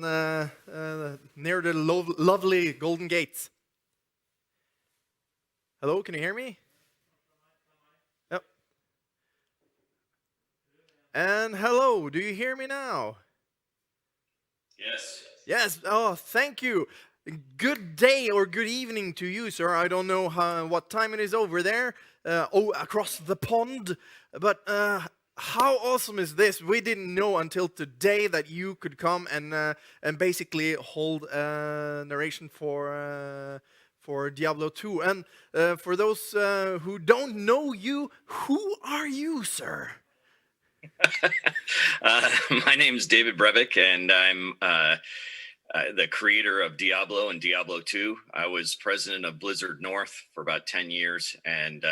near the lovely Golden Gates. Hello, can you hear me? Yep. And hello, do you hear me now? Yes. Yes. Oh, thank you. Good day or good evening to you, sir. I don't know what time it is over there, across the pond, but how awesome is this? We didn't know until today that you could come and basically hold narration for Diablo 2. And for those who don't know you, who are you, sir? My name is David Brevik, and I'm the creator of Diablo and Diablo II. I was president of Blizzard North for about 10 years and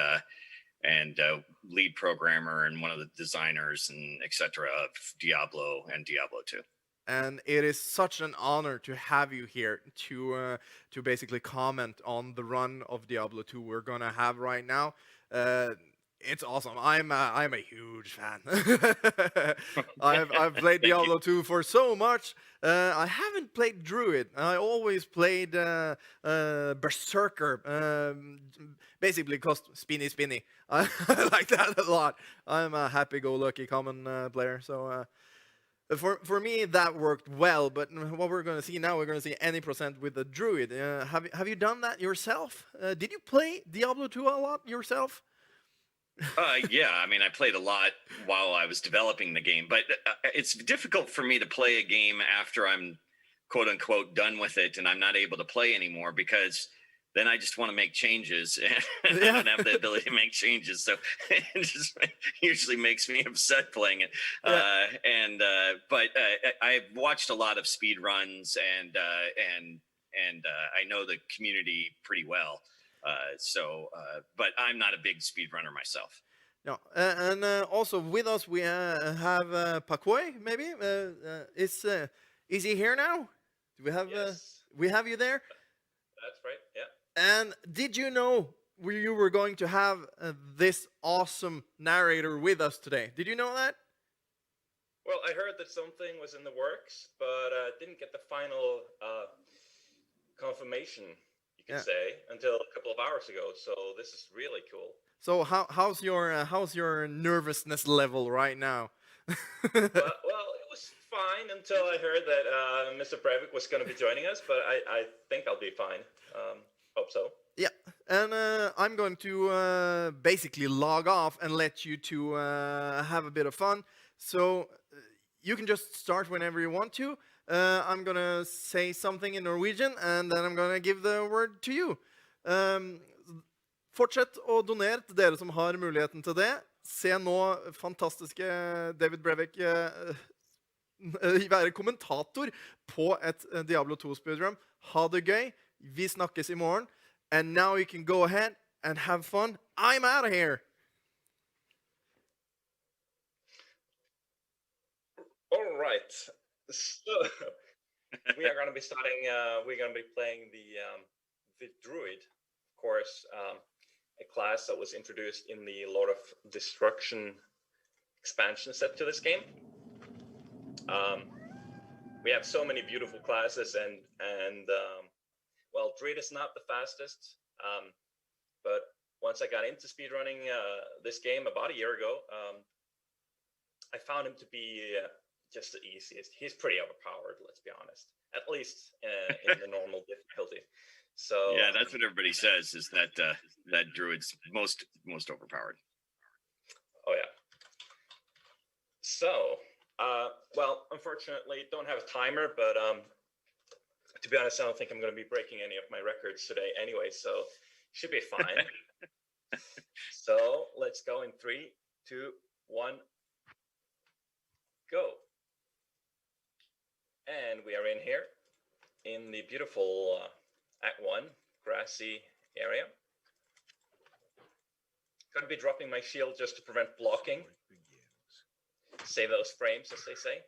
lead programmer and one of the designers and etc. of Diablo and Diablo II. And it is such an honor to have you here to basically comment on the run of Diablo 2 we're gonna have right now. It's awesome. I'm a huge fan. I've played Diablo 2 for so much. I haven't played Druid. I always played Berserker. Basically, because spinny. I like that a lot. I'm a happy-go-lucky common player, so. For me, that worked well, but what we're going to see now, we're going to see any % with the Druid. Have you done that yourself? Did you play Diablo 2 a lot yourself? Yeah, I mean, I played a lot while I was developing the game, but it's difficult for me to play a game after I'm quote unquote done with it and I'm not able to play anymore because then I just want to make changes and I don't have the ability to make changes. So it just usually makes me upset playing it. Yeah. But I've watched a lot of speed runs and I know the community pretty well. But I'm not a big speedrunner myself. No, and also with us we have Phaqui, maybe. Is he here now? Do we have Yes. We have you there? That's right. Yeah. And did you know you were going to have this awesome narrator with us today? Did you know that? Well, I heard that something was in the works, but didn't get the final confirmation, you could say, until a couple of hours ago. So this is really cool. So how's your nervousness level right now? well, it was fine until I heard that Mr. Brevik was going to be joining us, but I think I'll be fine. Hope so. Yeah, and I'm going to basically log off and let you two have a bit of fun. So you can just start whenever you want to. I'm going to say something in Norwegian, and then I'm going to give the word to you. Fortsett å donere til dere som har muligheten til det. Se nå fantastiske David Brevik være kommentator på et Diablo 2 speedrun. Ha det gøy. Vi snakkes i morgen. And now you can go ahead and have fun. I'm out of here. All right. So we are going to be starting. We're going to be playing the Druid, of course. A class that was introduced in the Lord of Destruction expansion set to this game. We have so many beautiful classes, and well, Druid is not the fastest, but once I got into speedrunning this game about a year ago, I found him to be just the easiest. He's pretty overpowered, let's be honest, at least in the normal difficulty. So yeah, that's what everybody says, is that that Druid's most overpowered. Oh yeah. So well, unfortunately don't have a timer, but to be honest, I don't think I'm going to be breaking any of my records today anyway, so should be fine. So let's go in 3, 2, 1, go. And we are in here in the beautiful Act 1 grassy area. Gonna be dropping my shield just to prevent blocking. Save those frames, as they say.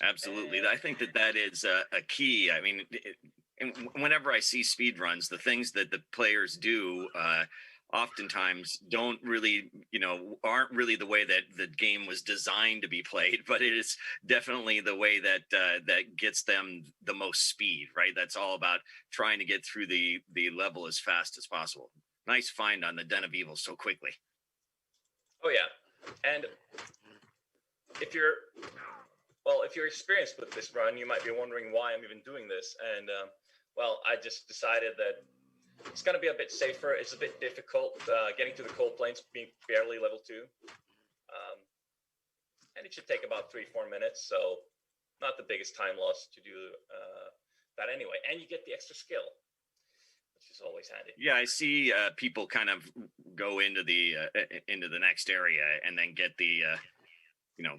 Absolutely. I think that is a key. I mean, whenever I see speed runs, the things that the players do oftentimes don't really, aren't really the way that the game was designed to be played, but it is definitely the way that that gets them the most speed, right? That's all about trying to get through the level as fast as possible. Nice find on the Den of Evil so quickly. Oh yeah, and if you're experienced with this run, you might be wondering why I'm even doing this. And well, I just decided that it's going to be a bit safer. It's a bit difficult getting to the cold plains, being barely level 2. And it should take about 3-4 minutes, so not the biggest time loss to do that anyway. And you get the extra skill, which is always handy. Yeah, I see people kind of go into the next area and then get the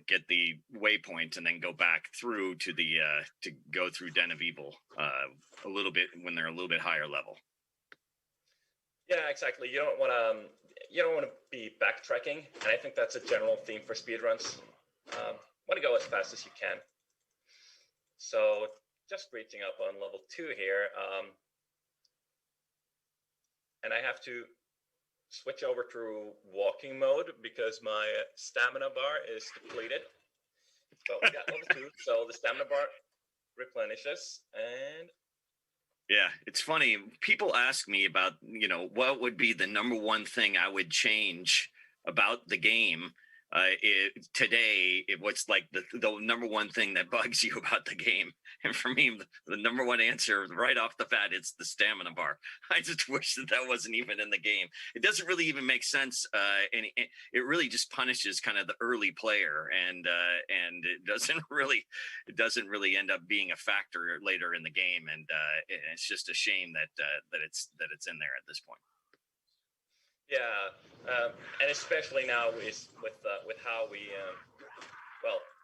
get the waypoint and then go back through to the to go through Den of Evil a little bit when they're a little bit higher level. Yeah, exactly. You don't want to be backtracking, and I think that's a general theme for speedruns. Want to go as fast as you can. So just reaching up on level 2 here, and I have to switch over to walking mode because my stamina bar is depleted. But we got level 2, so the stamina bar replenishes. And yeah, it's funny. People ask me about, what would be the number one thing I would change about the game today. What's like the number one thing that bugs you about the game? And for me, the number one answer right off the bat, it's the stamina bar. I just wish that wasn't even in the game. It doesn't really even make sense, and it really just punishes kind of the early player, and it doesn't really end up being a factor later in the game, and it's just a shame that it's in there at this point. Yeah, and especially now with how we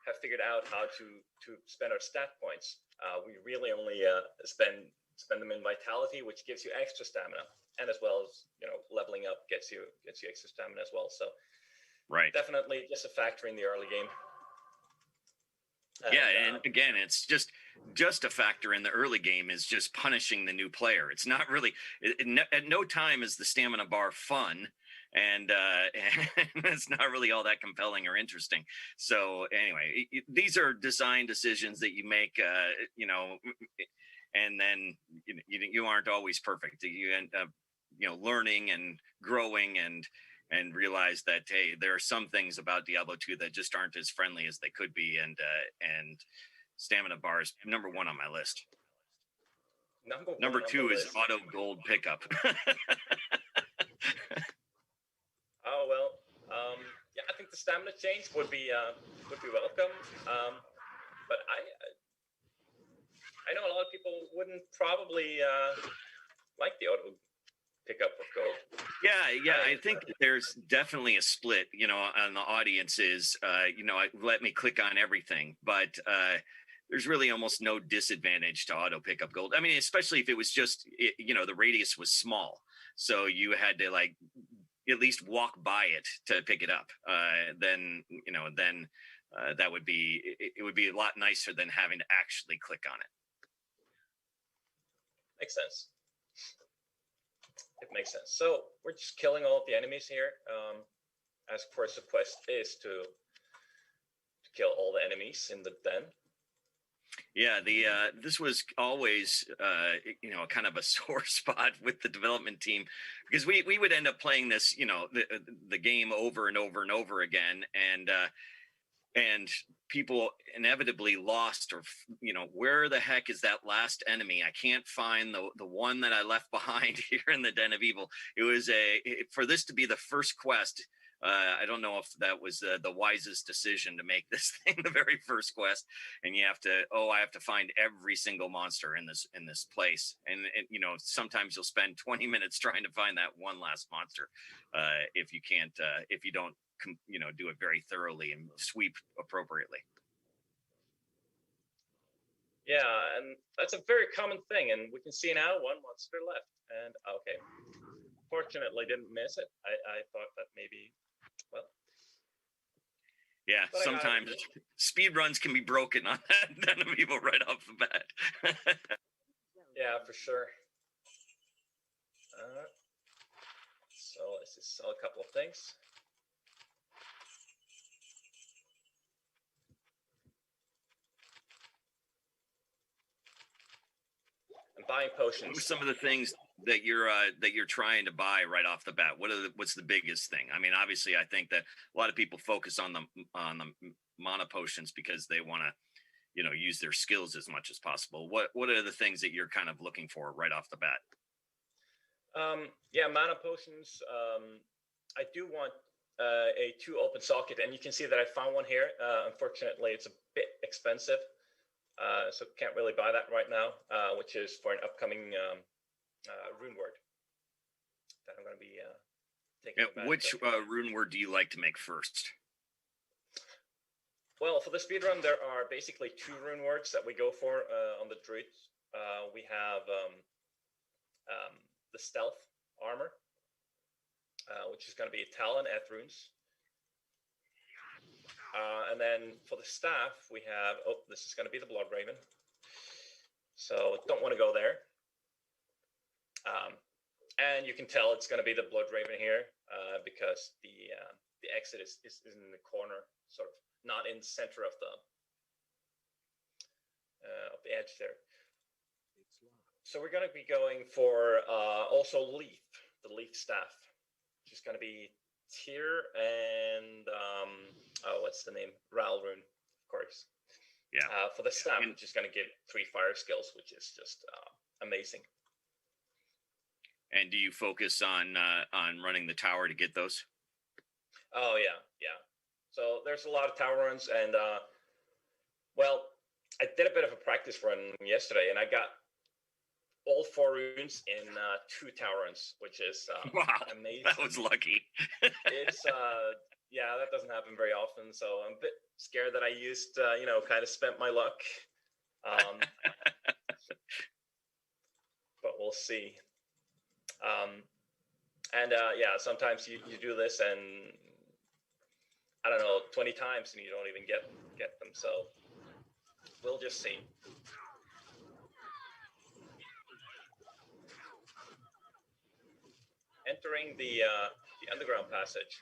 have figured out how to spend our stat points. We really only spend them in vitality, which gives you extra stamina, and as well as leveling up gets you extra stamina as well. So right, definitely just a factor in the early game. And again, it's just a factor in the early game is just punishing the new player. It's not really at no time is the stamina bar fun, and it's not really all that compelling or interesting. So anyway, these are design decisions that you make, and then you aren't always perfect. You end up learning and growing and realize that, hey, there are some things about Diablo 2 that just aren't as friendly as they could be, and stamina bar is number 1 on my list. Number 2 is auto gold pickup. Oh well, yeah, I think the stamina change would be welcome, but I know a lot of people wouldn't probably like the auto pickup of gold. Yeah, I think there's definitely a split, on the audiences. Let me click on everything, but there's really almost no disadvantage to auto pickup gold. I mean, especially if it was just, the radius was small, so you had to at least walk by it to pick it up. Then that would be it would be a lot nicer than having to actually click on it. Makes sense. It makes sense. So we're just killing all of the enemies here. As of course the quest is to kill all the enemies in the den. Yeah, this was always kind of a sore spot with the development team, because we would end up playing this the game over and over and over again, and people inevitably lost, or where the heck is that last enemy? I can't find the one that I left behind here in the Den of Evil. It was for this to be the first quest. I don't know if that was the wisest decision to make this thing the very first quest, and I have to find every single monster in this place, and sometimes you'll spend 20 minutes trying to find that one last monster if you don't do it very thoroughly and sweep appropriately. Yeah, and that's a very common thing, and we can see now one monster left, and okay, fortunately didn't miss it. I thought that maybe, well, yeah, sometimes speed runs can be broken on that Den of Evil right off the bat. Yeah, for sure. So let's just sell a couple of things. I'm buying potions. What are some of the things that you're trying to buy right off the bat? What's the biggest thing? I mean, obviously, I think that a lot of people focus on the mana potions because they want to, use their skills as much as possible. What are the things that you're kind of looking for right off the bat? Yeah, mana potions. I do want a 2 open socket, and you can see that I found one here. Unfortunately, it's a bit expensive, so can't really buy that right now, which is for an upcoming rune word that I'm going to be taking advantage of. Which rune word do you like to make first? Well, for the speedrun, there are basically 2 rune words that we go for on the druids. We have the stealth armor, which is going to be Talon Eth runes. And then for the staff, we have, this is going to be the Blood Raven. So don't want to go there. And you can tell it's going to be the Blood Raven here because the exit is in the corner, sort of not in the center of the edge there. So we're going to be going for also Leaf, the Leaf staff, which is going to be Tyr and what's the name? Ral rune, of course. Yeah. For the staff, which is going to give 3 fire skills, which is just amazing. And do you focus on running the tower to get those? Oh yeah. So there's a lot of tower runs, and well, I did a bit of a practice run yesterday, and I got all 4 runes in 2 tower runs, which is wow, amazing. That was lucky. It's yeah, that doesn't happen very often, so I'm a bit scared that I used kind of spent my luck. But we'll see. And yeah, sometimes you do this and I don't know, 20 times and you don't even get them, so we'll just see. Entering the underground passage,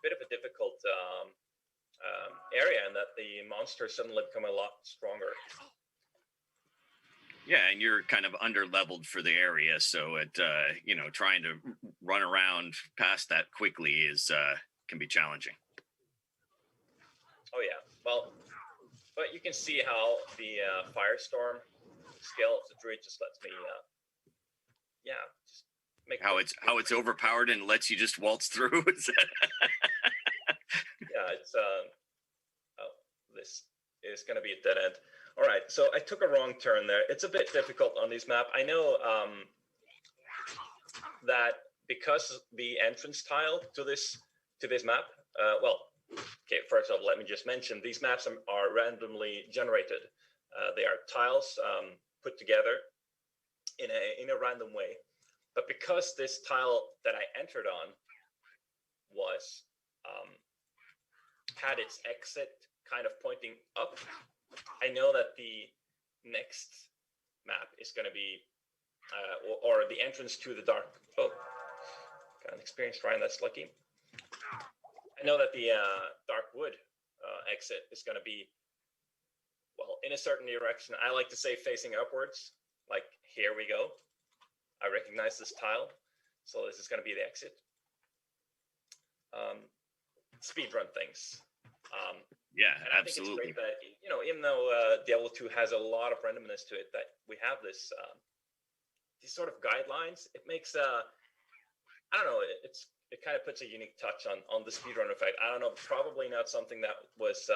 bit of a difficult area in that the monsters suddenly become a lot stronger. Yeah, and you're kind of under-leveled for the area, so it trying to run around past that quickly is can be challenging. Oh yeah, well, but you can see how the Firestorm skill of the druid just lets me, just make how it's overpowered and lets you just waltz through. Yeah, it's this is going to be a dead end. All right, so I took a wrong turn there. It's a bit difficult on this map. I know that because the entrance tile to this map, well, okay, first off, let me just mention these maps are randomly generated. They are tiles put together in a random way. But because this tile that I entered on was had its exit kind of pointing up, I know that the next map is going to be, or the entrance to the dark. Oh, got an experienced Ryan. That's lucky. I know that the dark wood exit is going to be, well, in a certain direction. I like to say facing upwards. Like here we go. I recognize this tile, so this is going to be the exit. Speedrun things. Yeah, and absolutely. I think it's great that, even though Diablo 2 has a lot of randomness to it, that we have this these sort of guidelines. It makes I don't know, it kind of puts a unique touch on the speedrun effect. I don't know, probably not something that was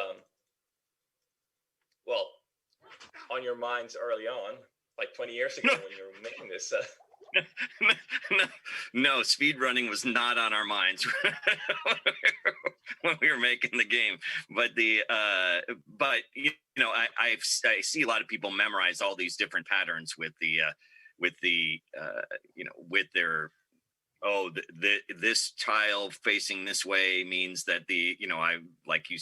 well on your minds early on, like 20 years ago when you were making this. No, speedrunning was not on our minds when we were making the game. But I see a lot of people memorize all these different patterns with their this tile facing this way means that I like you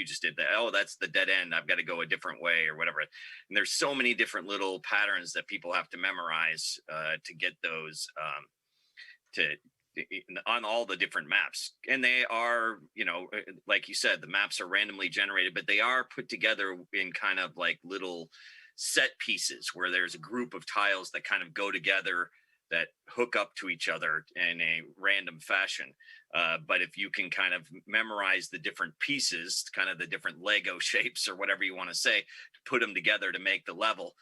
just did that. Oh, that's the dead end. I've got to go a different way or whatever. And there's so many different little patterns that people have to memorize to get those on all the different maps. And they are, like you said, the maps are randomly generated, but they are put together in kind of like little set pieces where there's a group of tiles that kind of go together that hook up to each other in a random fashion. But if you can kind of memorize the different pieces, kind of the different Lego shapes or whatever you want to say, to put them together to make the level,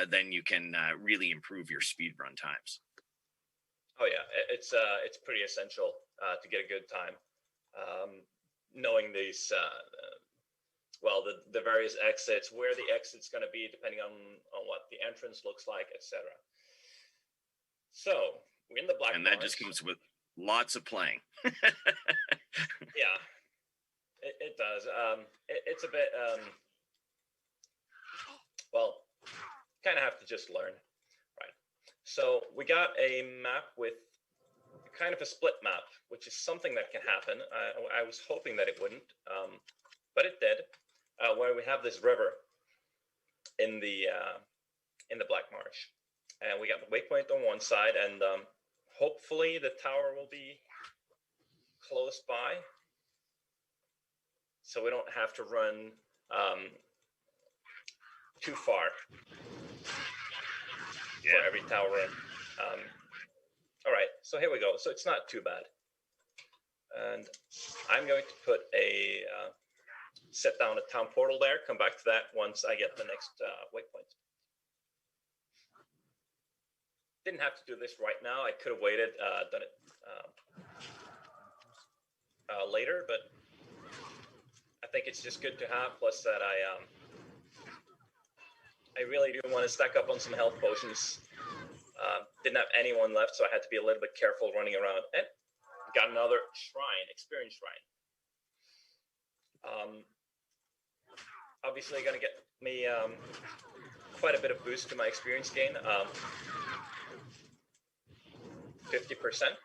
then you can really improve your speedrun times. Oh yeah, it's pretty essential to get a good time. Knowing these, the various exits, where the exit's going to be, depending on what the entrance looks like, etc. So we're in the black. And that just comes with lots of playing. Yeah, it does. It's a bit. Kind of have to just learn. So we got a map with kind of a split map, which is something that can happen. I was hoping that it wouldn't, but it did. Where we have this river in the Black Marsh, and we got the waypoint on one side, and hopefully the tower will be close by, so we don't have to run too far. For every tower in. All right, so here we go. So it's not too bad. And I'm going to put set down a town portal there, come back to that once I get the next waypoint. Didn't have to do this right now. I could have waited, done it later, but I think it's just good to have, plus that I really do want to stack up on some health potions. Didn't have anyone left, so I had to be a little bit careful running around. And got another shrine, experience shrine. Obviously, going to get me quite a bit of boost to my experience gain. 50%.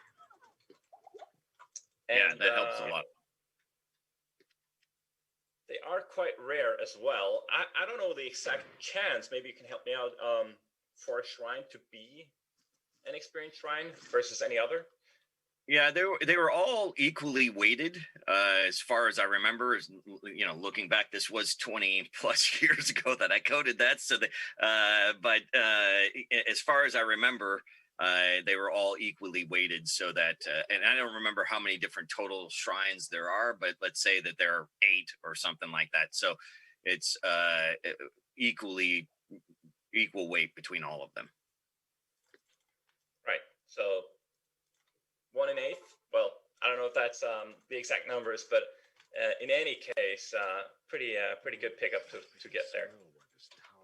And, that helps a lot. They are quite rare as well. I don't know the exact chance. Maybe you can help me out for a shrine to be an experience shrine versus any other. Yeah, they were all equally weighted, as far as I remember. Looking back, this was 20 plus years ago that I coded that. So, but as far as I remember, they were all equally weighted. So that, and I don't remember how many different total shrines there are, but let's say that there are 8 or something like that. So it's equal weight between all of them. Right. So 1 in 8. Well, I don't know if that's the exact numbers, but in any case, pretty good pickup to get there.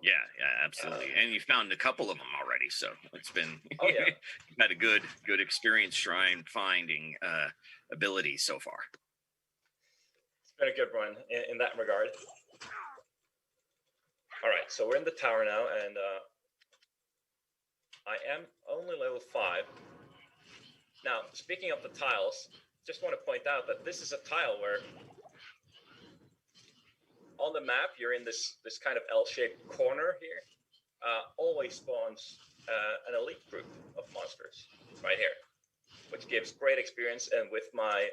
Yeah, absolutely. And you found a couple of them already, so it's been you've had a good experience shrine finding ability so far. It's been a good run in that regard. All right, so we're in the tower now, and I am only level 5. Now, speaking of the tiles, just want to point out that this is a tile where on the map, you're in this kind of L-shaped corner here. Always spawns an elite group of monsters right here, which gives great experience. And with my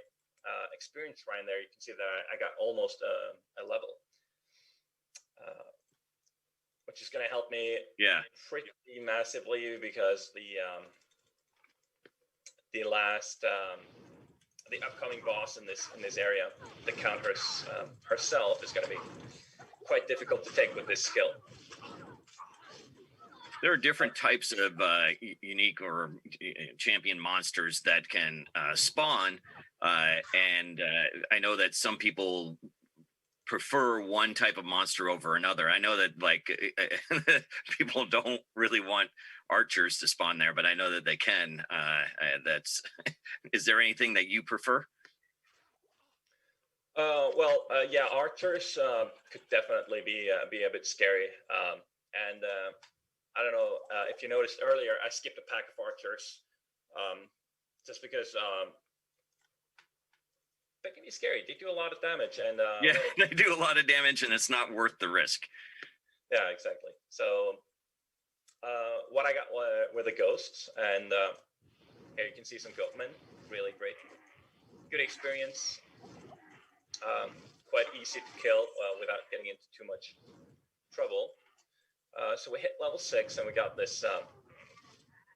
experience shrine there, you can see that I got almost a level, which is going to help me pretty massively, because the upcoming boss in this area, the Countess herself, is going to be quite difficult to take with this skill. There are different types of unique or champion monsters that can spawn, and I know that some people prefer one type of monster over another. I know that people don't really want archers to spawn there, but I know that they can. Is there anything that you prefer? Yeah, archers could definitely be a bit scary. And I don't know if you noticed earlier, I skipped a pack of archers just because they can be scary. They do a lot of damage, and they do a lot of damage, and it's not worth the risk. Yeah, exactly. So what I got were the ghosts, and Here you can see some goatmen, really great. Good experience. Quite easy to kill without getting into too much trouble. So we hit level 6 and we got this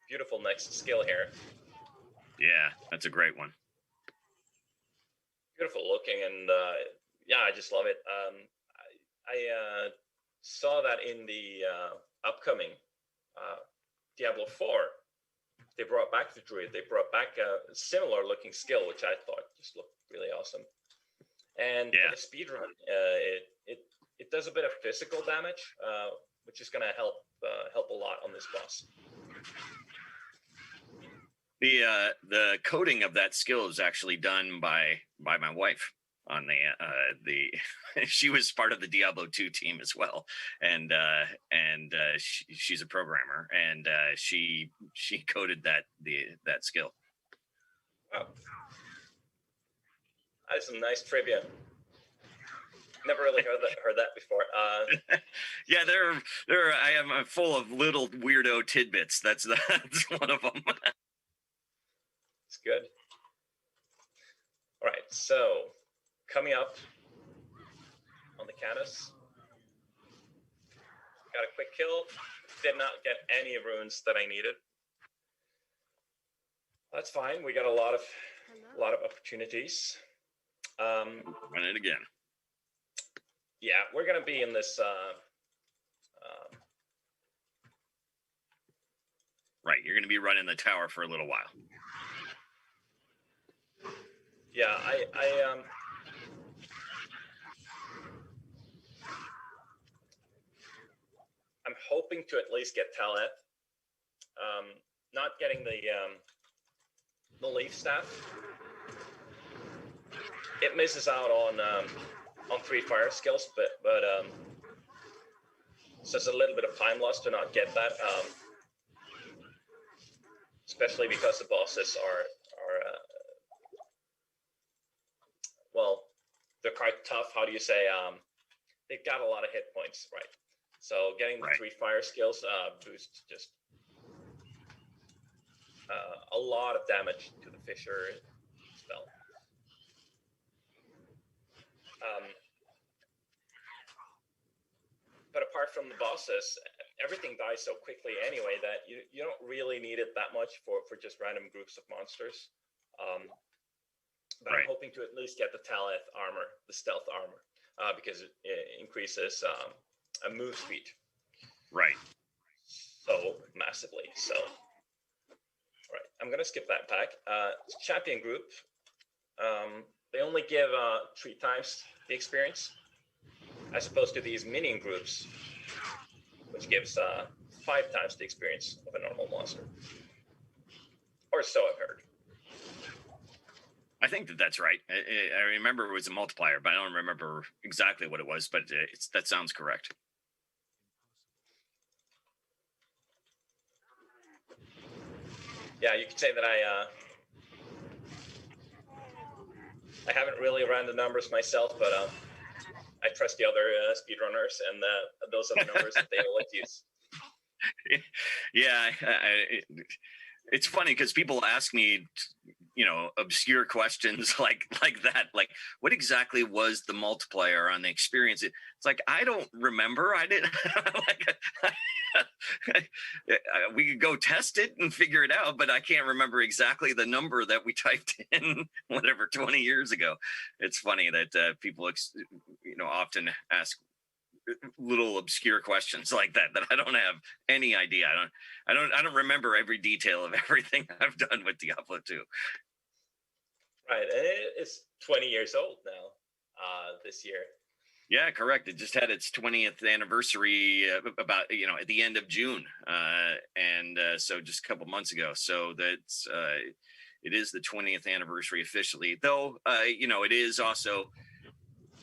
beautiful next skill here. Yeah, that's a great one. Beautiful looking, and yeah, I just love it. I saw that in the upcoming Diablo 4. They brought back the druid. They brought back a similar looking skill, which I thought just looked really awesome. And for the speedrun, it does a bit of physical damage, which is going to help a lot on this boss. The coding of that skill is actually done by my wife. On the she was part of the Diablo 2 team as well, and she's a programmer, and she coded that skill. Wow, that's some nice trivia. Never really heard that before. Yeah, I'm full of little weirdo tidbits. That's one of them. It's good. All right, so coming up on the Caddis. Got a quick kill. Did not get any runes that I needed. That's fine. We got a lot of opportunities. Run it again. Yeah, we're gonna be in this. Right, you're gonna be running the tower for a little while. Yeah, I'm hoping to at least get Taleth. Not getting the leaf staff. It misses out on 3 fire skills, but so it's a little bit of time loss to not get that. Especially because the bosses are well, they're quite tough. How do you say? They've got a lot of hit points, right? So getting the 3 fire skills boosts just a lot of damage to the Fisher spell. But apart from the bosses, everything dies so quickly anyway that you don't really need it that much for just random groups of monsters. But I'm hoping to at least get the Taleth armor, the stealth armor, because it increases a move speed. Right. So massively. So, all right, I'm gonna skip that pack. Champion group. They only give 3 times the experience, as opposed to these minion groups, which gives 5 times the experience of a normal monster. Or so I've heard. I think that's right. I remember it was a multiplier, but I don't remember exactly what it was, but that sounds correct. Yeah, you could say that I haven't really ran the numbers myself, but I trust the other speedrunners, and those are the numbers that they always use. Yeah, it's funny because people ask me, obscure questions like that. Like, what exactly was the multiplier on the experience? It's like, I don't remember. I didn't. We could go test it and figure it out, but I can't remember exactly the number that we typed in, whatever, 20 years ago. It's funny that people, often ask little obscure questions like that I don't have any idea. I don't remember every detail of everything I've done with Diablo 2. Right, and it's 20 years old now, this year. Yeah, correct. It just had its 20th anniversary about at the end of June, and so just a couple months ago. So that's it is the 20th anniversary officially, though. It is also.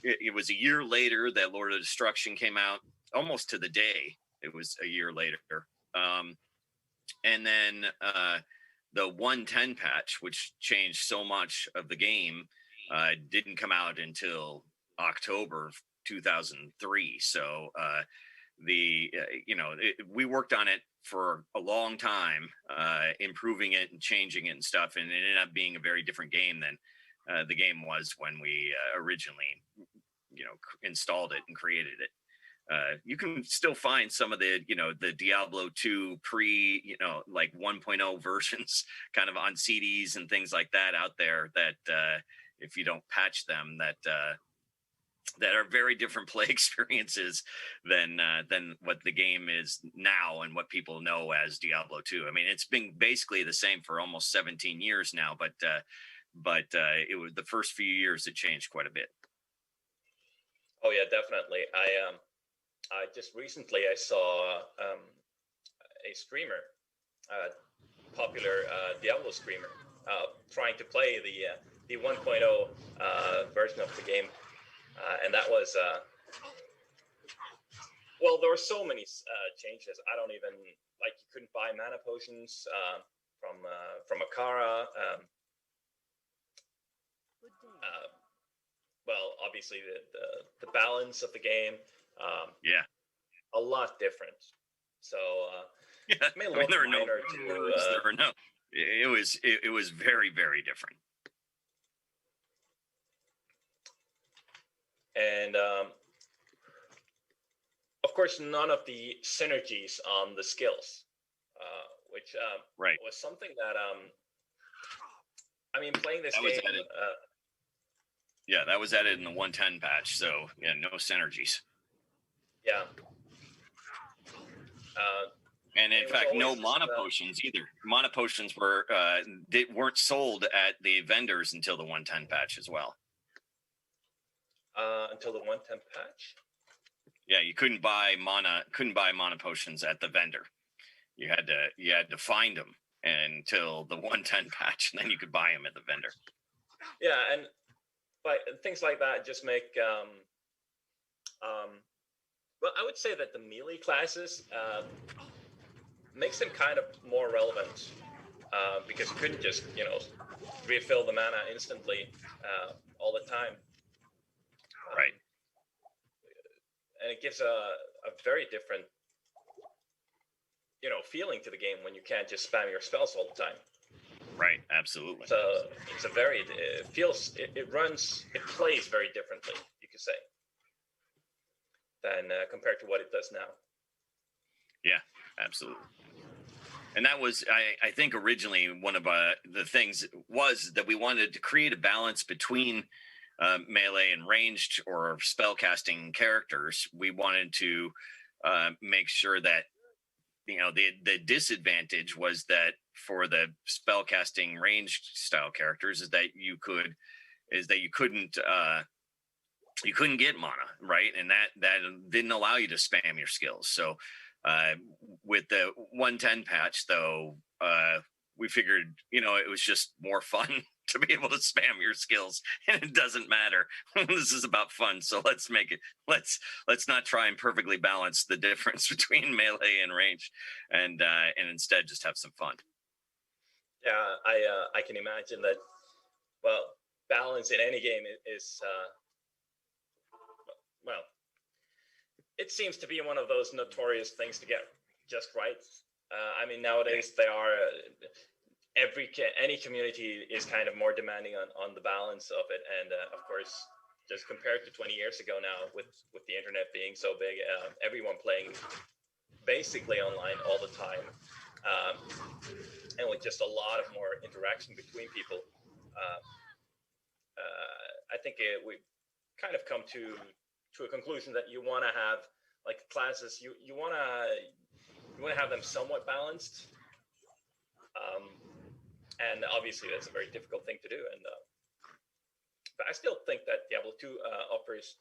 It was a year later that Lord of Destruction came out, almost to the day. It was a year later. And then the 110 patch, which changed so much of the game, didn't come out until October of 2003. So we worked on it for a long time, improving it and changing it and stuff, and it ended up being a very different game than the game was when we originally, installed it and created it. You can still find some of the Diablo 2 pre, like 1.0 versions kind of on CDs and things like that out there that if you don't patch them, that are very different play experiences than what the game is now and what people know as Diablo 2. I mean, it's been basically the same for almost 17 years now, but it was the first few years it changed quite a bit. Oh yeah, definitely. I just recently I saw a streamer, popular Diablo streamer, trying to play the 1.0 version of the game, and that was well, there were so many changes. I don't even like. You couldn't buy mana potions from Akara. Well, obviously the balance of the game. Yeah, a lot different. So yeah. I mean, there are no words. There were no. It was very, very different. And of course, none of the synergies on the skills, which right. was something that I mean, playing this that game. Yeah, that was added in the 110 patch. So yeah, no synergies. Yeah. And in fact, no mana potions either. Mana potions weren't sold at the vendors until the 110 patch as well. Until the 110 patch. Yeah, you couldn't buy mana potions at the vendor. You had to find them until the 110 patch, and then you could buy them at the vendor. Yeah, and things like that just make well, I would say that the melee classes makes them kind of more relevant because you couldn't just refill the mana instantly all the time. Right. And it gives a very different feeling to the game when you can't just spam your spells all the time. Right. Absolutely. So it's it plays very differently, you could say, than compared to what it does now. Yeah, absolutely. And that was, I think, originally one of the things was that we wanted to create a balance between melee and ranged or spellcasting characters. We wanted to make sure that the disadvantage was that for the spellcasting ranged style characters is that you couldn't get mana, right? And that didn't allow you to spam your skills. So with the 110 patch, though, we figured it was just more fun to be able to spam your skills, and it doesn't matter. This is about fun, so let's not try and perfectly balance the difference between melee and range, and instead just have some fun. Yeah, I can imagine that. Well, balance in any game is well, it seems to be one of those notorious things to get just right. I mean, nowadays they are. Any community is kind of more demanding on the balance of it, and of course, just compared to 20 years ago now, with the internet being so big, everyone playing basically online all the time, and with just a lot of more interaction between people, I think we kind of come to a conclusion that you want to have like classes, you want to have them somewhat balanced. And obviously that's a very difficult thing to do. And but I still think that Diablo 2 offers.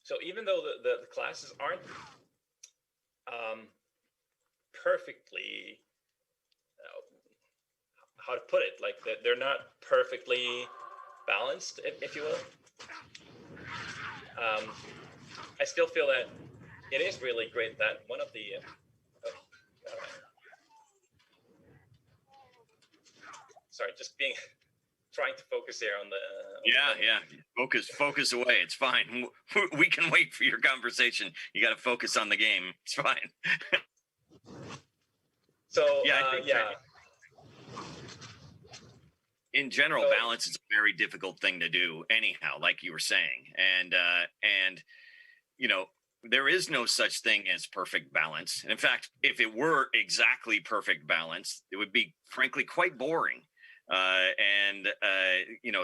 So even though the classes aren't perfectly, how to put it, like they're not perfectly balanced, if you will. I still feel that it is really great that one of the. Sorry, just being trying to focus here on the. Yeah. Focus away. It's fine. We can wait for your conversation. You got to focus on the game. It's fine. So yeah. In general, balance is a very difficult thing to do. Anyhow, like you were saying, and there is no such thing as perfect balance. And in fact, if it were exactly perfect balance, it would be frankly quite boring.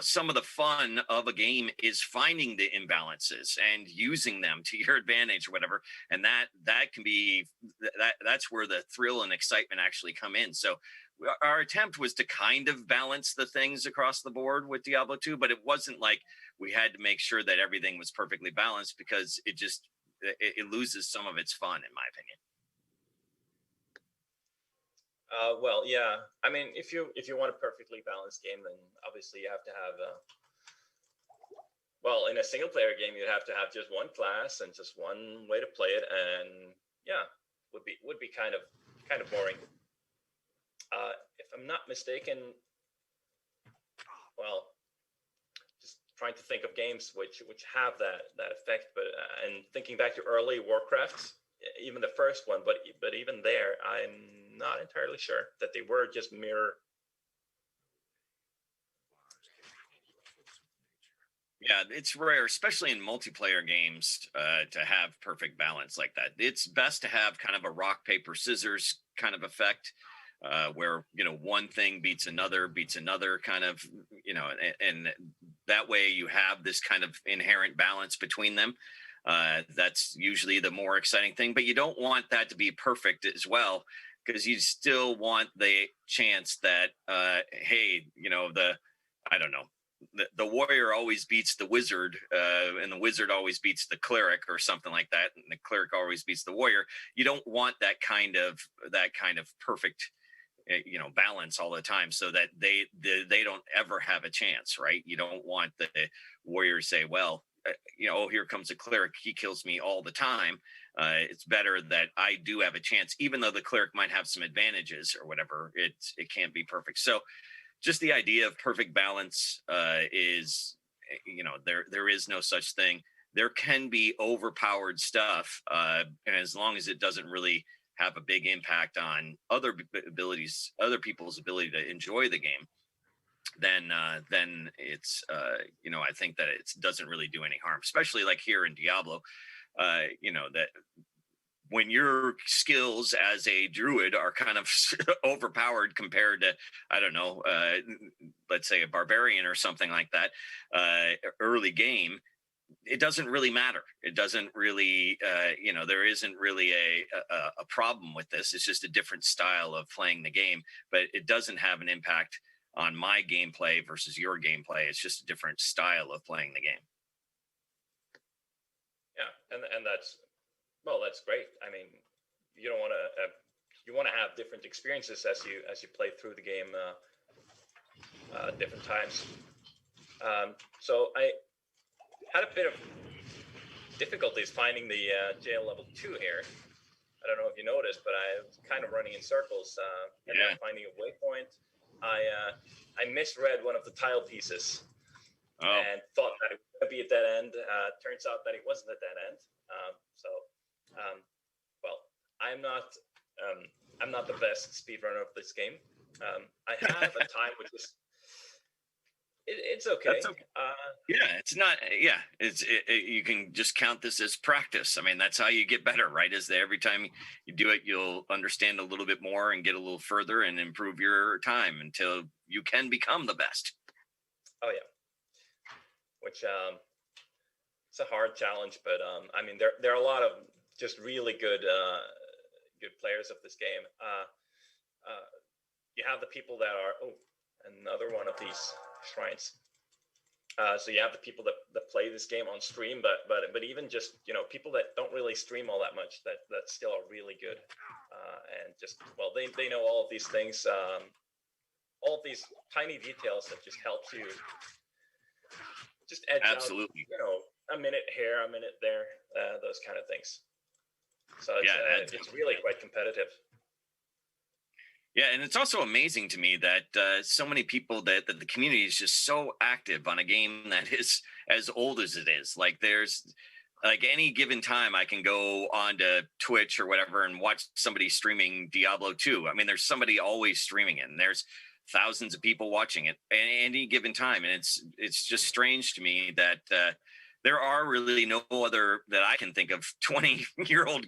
Some of the fun of a game is finding the imbalances and using them to your advantage or whatever. And that can be that's where the thrill and excitement actually come in. So our attempt was to kind of balance the things across the board with Diablo 2, but it wasn't like we had to make sure that everything was perfectly balanced, because it loses some of its fun, in my opinion. Well, yeah. I mean, if you want a perfectly balanced game, then obviously you have to have well, in a single player game, you'd have to have just one class and just one way to play it, and yeah, would be kind of boring. If I'm not mistaken, well, just trying to think of games which have that effect, but and thinking back to early Warcraft, even the first one, but even there, I'm not entirely sure that they were just mirror. Yeah, it's rare, especially in multiplayer games, to have perfect balance like that. It's best to have kind of a rock, paper, scissors kind of effect, where, one thing beats another kind of, and that way you have this kind of inherent balance between them. That's usually the more exciting thing, but you don't want that to be perfect as well, because you still want the chance that, hey, I don't know, the warrior always beats the wizard, and the wizard always beats the cleric or something like that, and the cleric always beats the warrior. You don't want that kind of perfect, balance all the time, so that they don't ever have a chance, right? You don't want the warrior to say, well, oh, here comes a cleric, he kills me all the time. It's better that I do have a chance, even though the cleric might have some advantages or whatever. It can't be perfect. So just the idea of perfect balance is, there is no such thing. There can be overpowered stuff, and as long as it doesn't really have a big impact on other people's ability to enjoy the game, then it's I think that it doesn't really do any harm, especially like here in Diablo, that when your skills as a druid are kind of overpowered compared to, I don't know, let's say a barbarian or something like that, early game, it doesn't really matter. It doesn't really, there isn't really a problem with this. It's just a different style of playing the game, but it doesn't have an impact on my gameplay versus your gameplay. It's just a different style of playing the game. Yeah, and that's great. I mean, you don't want to you want to have different experiences as you play through the game, different times. So I had a bit of difficulties finding the jail level 2 here. I don't know if you noticed, but I was kind of running in circles and not finding a waypoint. I misread one of the tile pieces and thought that it would be at that end. Turns out that it wasn't at that end. Well, I'm not the best speedrunner of this game. I have a time which is it's okay. That's okay. It's not. Yeah, you can just count this as practice. I mean, that's how you get better, right? Is that every time you do it, you'll understand a little bit more and get a little further and improve your time until you can become the best. Oh yeah, which it's a hard challenge, but I mean, there are a lot of just really good players of this game. You have the people that are another one of these shrines. So you have the people that play this game on stream, but even just people that don't really stream all that much that still are really good, and just they know all of these things, all of these tiny details that just help you just edge out, a minute here, a minute there, those kind of things. So it's really quite competitive. Yeah, and it's also amazing to me that so many people that the community is just so active on a game that is as old as it is. Like there's like any given time I can go on to Twitch or whatever and watch somebody streaming Diablo 2. I mean, there's somebody always streaming it, and there's thousands of people watching it at any given time. And it's just strange to me that there are really no other that I can think of 20-year-old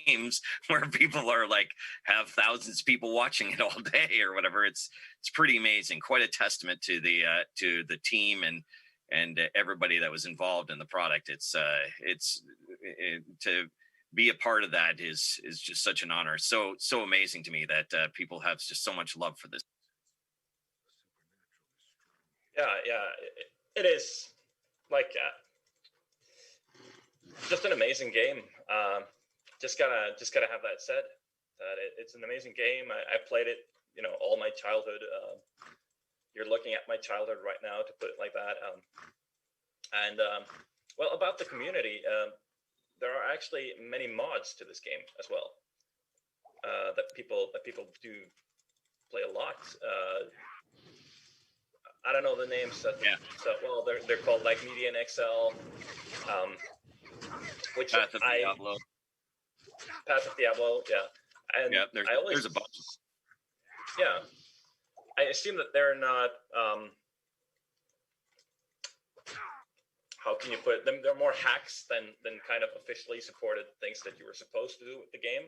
games where people are like have thousands of people watching it all day or whatever. It's pretty amazing. Quite a testament to the team and everybody that was involved in the product. To be a part of that is just such an honor. So amazing to me that people have just so much love for this. Yeah, it is like just an amazing game. Just gotta have that said. That it's an amazing game. I played it, all my childhood. You're looking at my childhood right now, to put it like that. Well, about the community, there are actually many mods to this game as well. That people do play a lot. I don't know the names. Yeah. So well, they're called like Median XL, which Path of Diablo. Path of Diablo, yeah. And yeah, there's a bunch. Yeah, I assume that they're not. How can you put it? They're more hacks than kind of officially supported things that you were supposed to do with the game.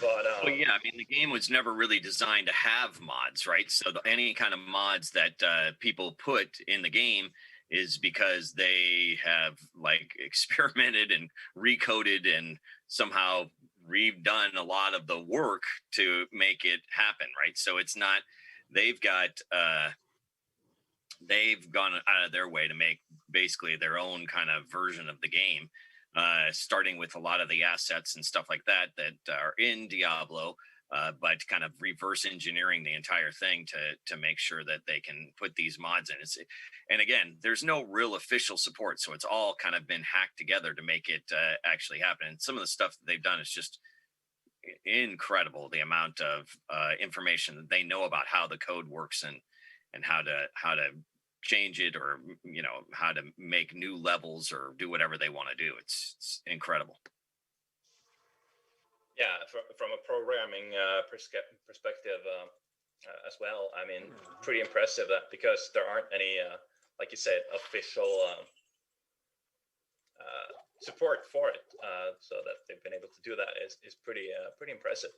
Well, yeah, I mean, the game was never really designed to have mods, right? So any kind of mods that people put in the game is because they have like experimented and recoded and somehow redone a lot of the work to make it happen, right? So it's not they've gone out of their way to make basically their own kind of version of the game, starting with a lot of the assets and stuff like that are in Diablo, but kind of reverse engineering the entire thing to make sure that they can put these mods in. And again, there's no real official support, so it's all kind of been hacked together to make it actually happen. And some of the stuff that they've done is just incredible. The amount of information that they know about how the code works and how to change it, or how to make new levels or do whatever they want to do. It's incredible. Yeah, from a programming perspective as well. I mean, pretty impressive that, because there aren't any, like you said, official support for it. So that they've been able to do that is pretty impressive,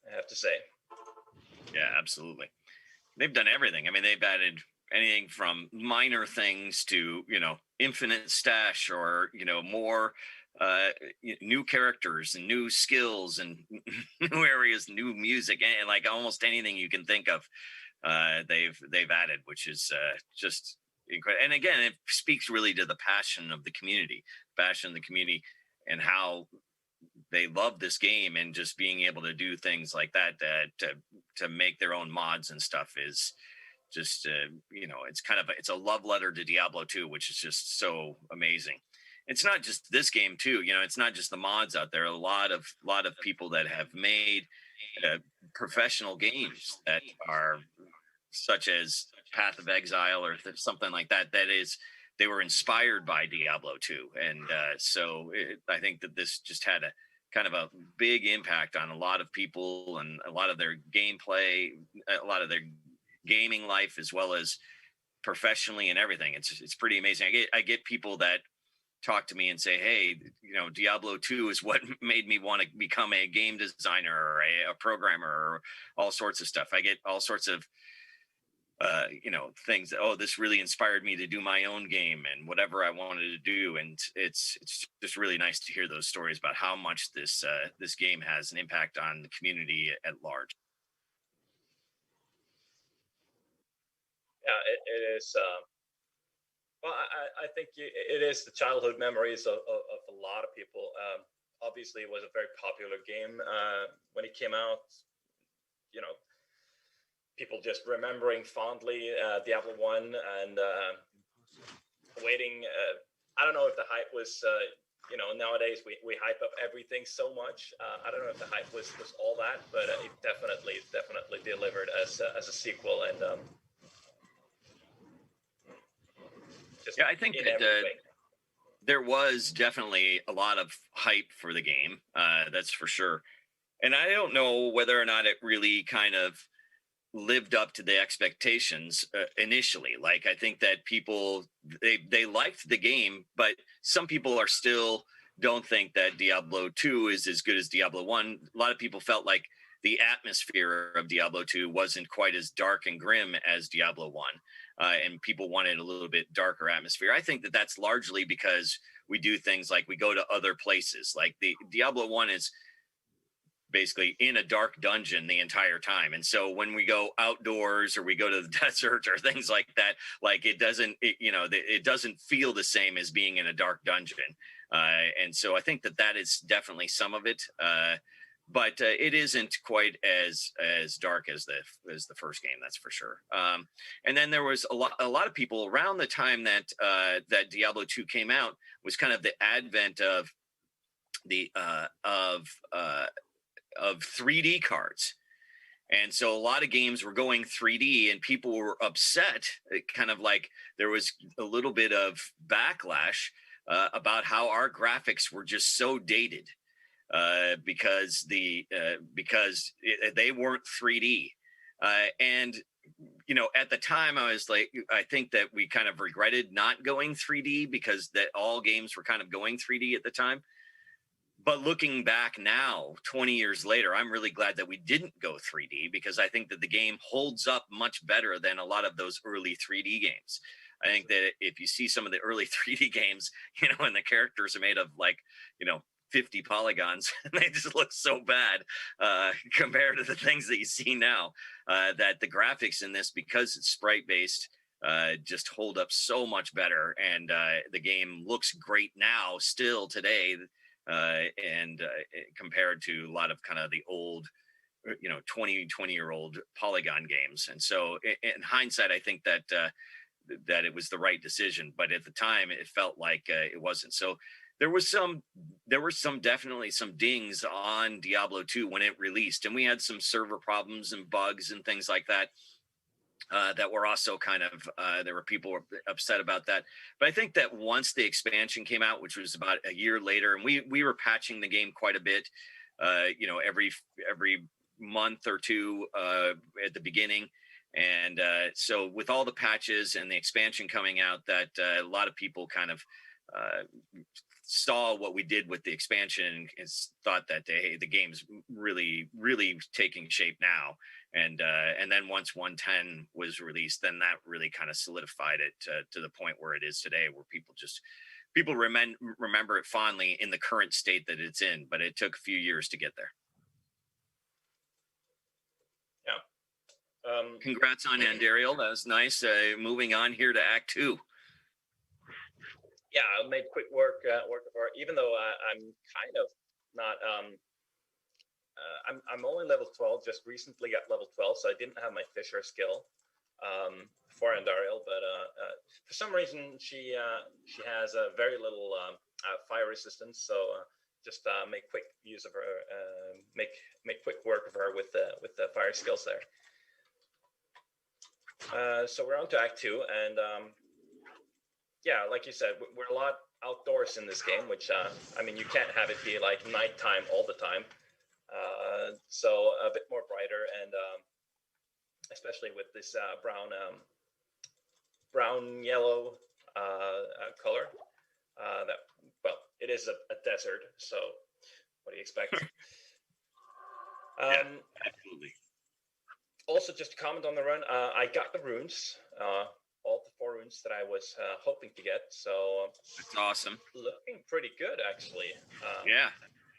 I have to say. Yeah, absolutely. They've done everything. I mean, they've added anything from minor things to infinite stash, or more new characters and new skills and new areas, new music, and like almost anything you can think of, they've added, which is just incredible. And again, it speaks really to the passion of the community, and how they love this game, and just being able to do things like that to make their own mods and stuff is just it's a love letter to Diablo 2, which is just so amazing. It's not just this game too, it's not just the mods out there. A lot of people that have made professional games that are such as Path of Exile or something like that, they were inspired by Diablo 2. And I think that this just had a kind of a big impact on a lot of people and a lot of their gameplay, a lot of their gaming life, as well as professionally and everything. It's pretty amazing. I get people that talk to me and say, hey, Diablo 2 is what made me want to become a game designer or a programmer or all sorts of stuff. I get all sorts of things that, this really inspired me to do my own game and whatever I wanted to do. And it's just really nice to hear those stories about how much this game has an impact on the community at large. Yeah, it is. Well, I think it is the childhood memories of a lot of people. Obviously, it was a very popular game when it came out. People just remembering fondly Diablo 1 and waiting. I don't know if the hype was nowadays we hype up everything so much. I don't know if the hype was all that, but it definitely delivered as a sequel, and just Yeah, I think in that every way. there was definitely a lot of hype for the game. That's for sure. And I don't know whether or not it really kind of lived up to the expectations initially. Like, I think that people, they liked the game, but some people are still don't think that Diablo 2 is as good as Diablo 1. A lot of people felt like the atmosphere of Diablo 2 wasn't quite as dark and grim as Diablo 1. And people wanted a little bit darker atmosphere. I think that that's largely because we do things like we go to other places. Like the Diablo 1 is basically in a dark dungeon the entire time, and so when we go outdoors or we go to the desert or things like that, like it doesn't feel the same as being in a dark dungeon, and so I think that that is definitely some of it, but it isn't quite as dark as the first game, that's for sure. And then there was a lot of people around the time that that Diablo 2 came out, was kind of the advent of the of 3D cards. And so a lot of games were going 3D, and people were upset. It kind of like there was a little bit of backlash about how our graphics were just so dated, because they weren't 3D. And at the time, I was like, I think that we kind of regretted not going 3D, because that all games were kind of going 3D at the time. But looking back now, 20 years later, I'm really glad that we didn't go 3D, because I think that the game holds up much better than a lot of those early 3D games. I think that if you see some of the early 3D games, and the characters are made of 50 polygons, they just look so bad compared to the things that you see now, that the graphics in this, because it's sprite based, just hold up so much better. And the game looks great now, still today. And compared to a lot of kind of the old, 20-year-old polygon games. And so in hindsight, I think that that it was the right decision, but at the time it felt like it wasn't. So there were definitely some dings on Diablo 2 when it released, and we had some server problems and bugs and things like that. That were also kind of there were people upset about that. But I think that once the expansion came out, which was about a year later, and we were patching the game quite a bit, every month or two at the beginning. And so with all the patches and the expansion coming out, that a lot of people kind of saw what we did with the expansion and thought that, hey, the game's really, really taking shape now. And then once 110 was released, then that really kind of solidified it to the point where it is today, where people remember it fondly in the current state that it's in. But it took a few years to get there. Yeah. Congrats on Andariel. That was nice. Moving on here to Act 2. Yeah, I made quick work of art, even though I'm kind of not. I'm only level 12. Just recently got level 12, so I didn't have my Fisher skill for Andariel. But for some reason, she has a very little fire resistance. So just make quick use of her, make quick work of her with the fire skills there. So we're on to Act 2, and yeah, like you said, we're a lot outdoors in this game, which you can't have it be like nighttime all the time. So a bit more brighter, and especially with this brown yellow color. It is a desert, so what do you expect? Yeah, absolutely. Also, just to comment on the run, I got the runes, all the 4 runes that I was hoping to get. So that's awesome. Looking pretty good, actually. Yeah,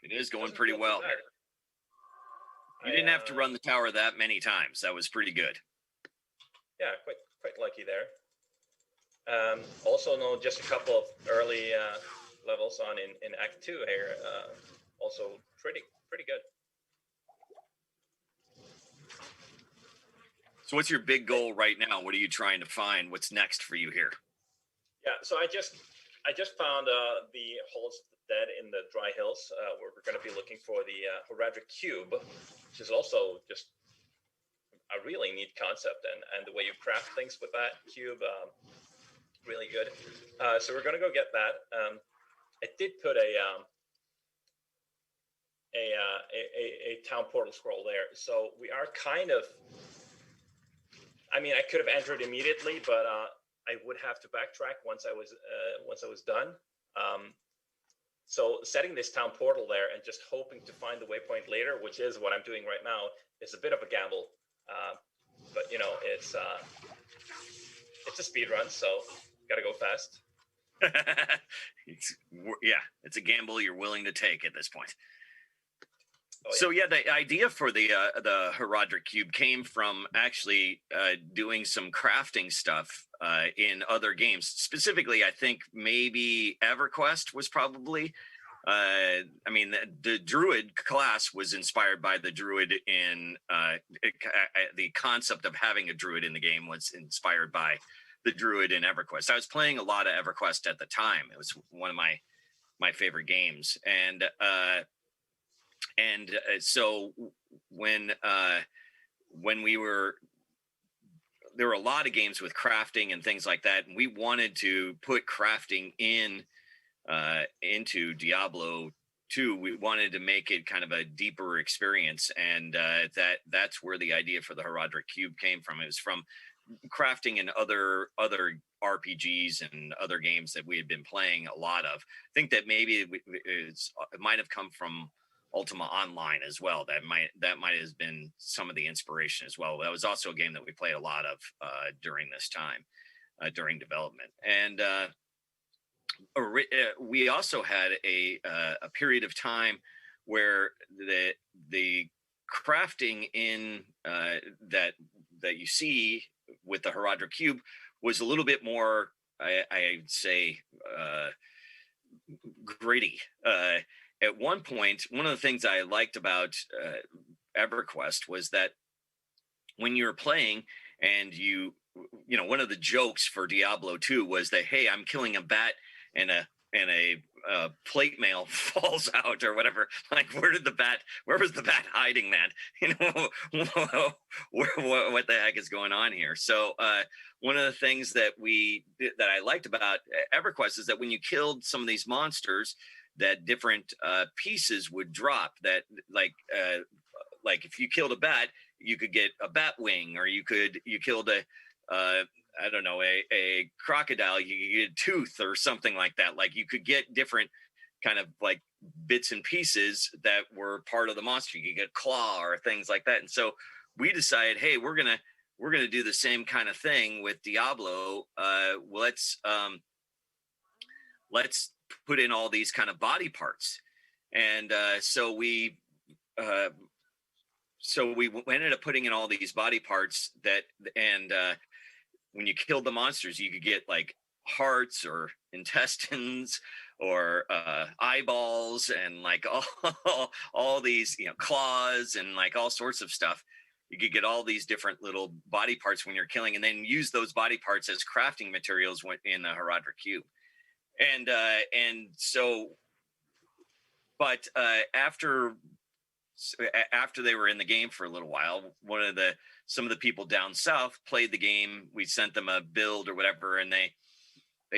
it is going pretty well. You didn't have to run the tower that many times. That was pretty good. Yeah, quite lucky there. Also, just a couple of early levels on in Act 2 here. Also pretty good. So what's your big goal right now? What are you trying to find? What's next for you here? Yeah, so I just found the holes dead in the dry hills, where we're going to be looking for the Horadric Cube, which is also just a really neat concept, and the way you craft things with that cube, really good. So we're going to go get that. I did put a town portal scroll there, so we are kind of. I mean, I could have entered immediately, but I would have to backtrack once I was done. So setting this town portal there and just hoping to find the waypoint later, which is what I'm doing right now, is a bit of a gamble. But you know, it's a speed run, so gotta go fast. It's a gamble you're willing to take at this point. Oh, yeah. So yeah, the idea for the Horadric Cube came from actually doing some crafting stuff in other games. Specifically, I think maybe EverQuest was probably. I mean, the Druid class was inspired by the Druid in the concept of having a Druid in the game was inspired by the Druid in EverQuest. I was playing a lot of EverQuest at the time. It was one of my favorite games, and so when we were, there were a lot of games with crafting and things like that, and we wanted to put crafting into Diablo 2. We wanted to make it kind of a deeper experience, and that's where the idea for the Horadric Cube came from. It was from crafting in other RPGs and other games that we had been playing a lot of. I think that maybe it might have come from Ultima Online as well. That might have been some of the inspiration as well. That was also a game that we played a lot of during this time, during development. And we also had a period of time where the crafting in that you see with the Horadric Cube was a little bit more, I'd say, gritty. At one point, one of the things I liked about EverQuest was that when you were playing and you know, one of the jokes for Diablo 2 was that, hey, I'm killing a bat and a plate mail falls out or whatever. Like, where was the bat hiding that? You know, what the heck is going on here? So one of the things that I liked about EverQuest is that when you killed some of these monsters, that different pieces would drop. That like if you killed a bat, you could get a bat wing, or you killed a crocodile, you could get a tooth or something like that. Like, you could get different kind of like bits and pieces that were part of the monster. You could get a claw or things like that. And so we decided, hey, we're gonna do the same kind of thing with Diablo. Let's put in all these kind of body parts. And so we ended up putting in all these body parts when you killed the monsters, you could get like hearts or intestines or eyeballs and like all these, you know, claws and like all sorts of stuff. You could get all these different little body parts when you're killing, and then use those body parts as crafting materials in the Horadric Cube. And so, but after they were in the game for a little while, some of the people down south played the game. We sent them a build or whatever, and they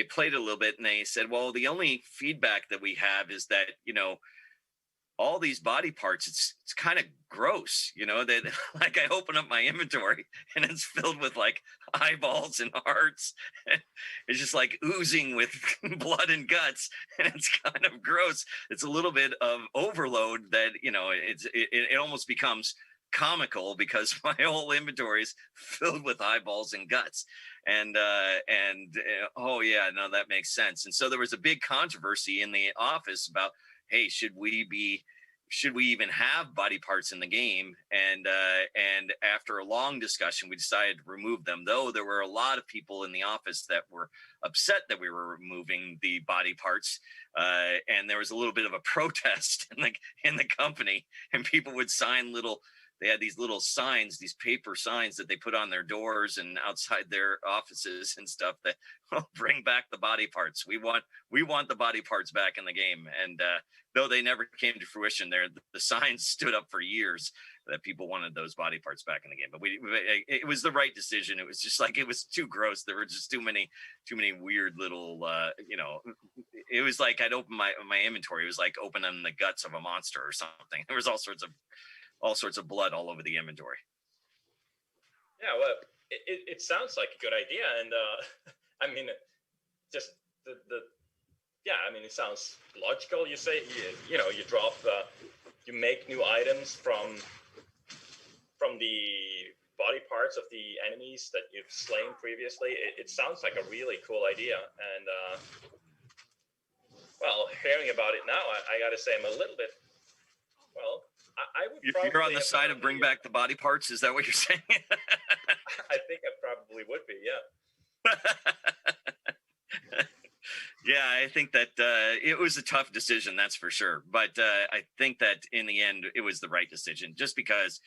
played it a little bit, and they said, well, the only feedback that we have is that, you know, all these body parts, it's kind of gross, you know, that like I open up my inventory and it's filled with like eyeballs and hearts. It's just like oozing with blood and guts, and it's kind of gross. It's a little bit of overload that, you know, it almost becomes comical because my whole inventory is filled with eyeballs and guts. And oh yeah, no, that makes sense. And so there was a big controversy in the office about, hey, should we even have body parts in the game? And after a long discussion, we decided to remove them, though there were a lot of people in the office that were upset that we were removing the body parts. And there was a little bit of a protest in the company, and people would sign they had these little signs, these paper signs that they put on their doors and outside their offices and stuff that bring back the body parts. We want the body parts back in the game. And though they never came to fruition, the signs stood up for years that people wanted those body parts back in the game. But it was the right decision. It was just like, it was too gross. There were just too many weird little, it was like I'd open my inventory. It was like opening the guts of a monster or something. There was all sorts of blood all over the inventory. Yeah, well, it sounds like a good idea, and I mean, just the yeah, I mean, it sounds logical. You say you drop you make new items from the body parts of the enemies that you've slain previously. It sounds like a really cool idea, and well, hearing about it now, I got to say I'm a little bit, well, I would probably... You're on the side of bring back the body parts? Is that what you're saying? I think I probably would be, yeah. Yeah, I think that it was a tough decision, that's for sure. But I think that in the end, it was the right decision, just because,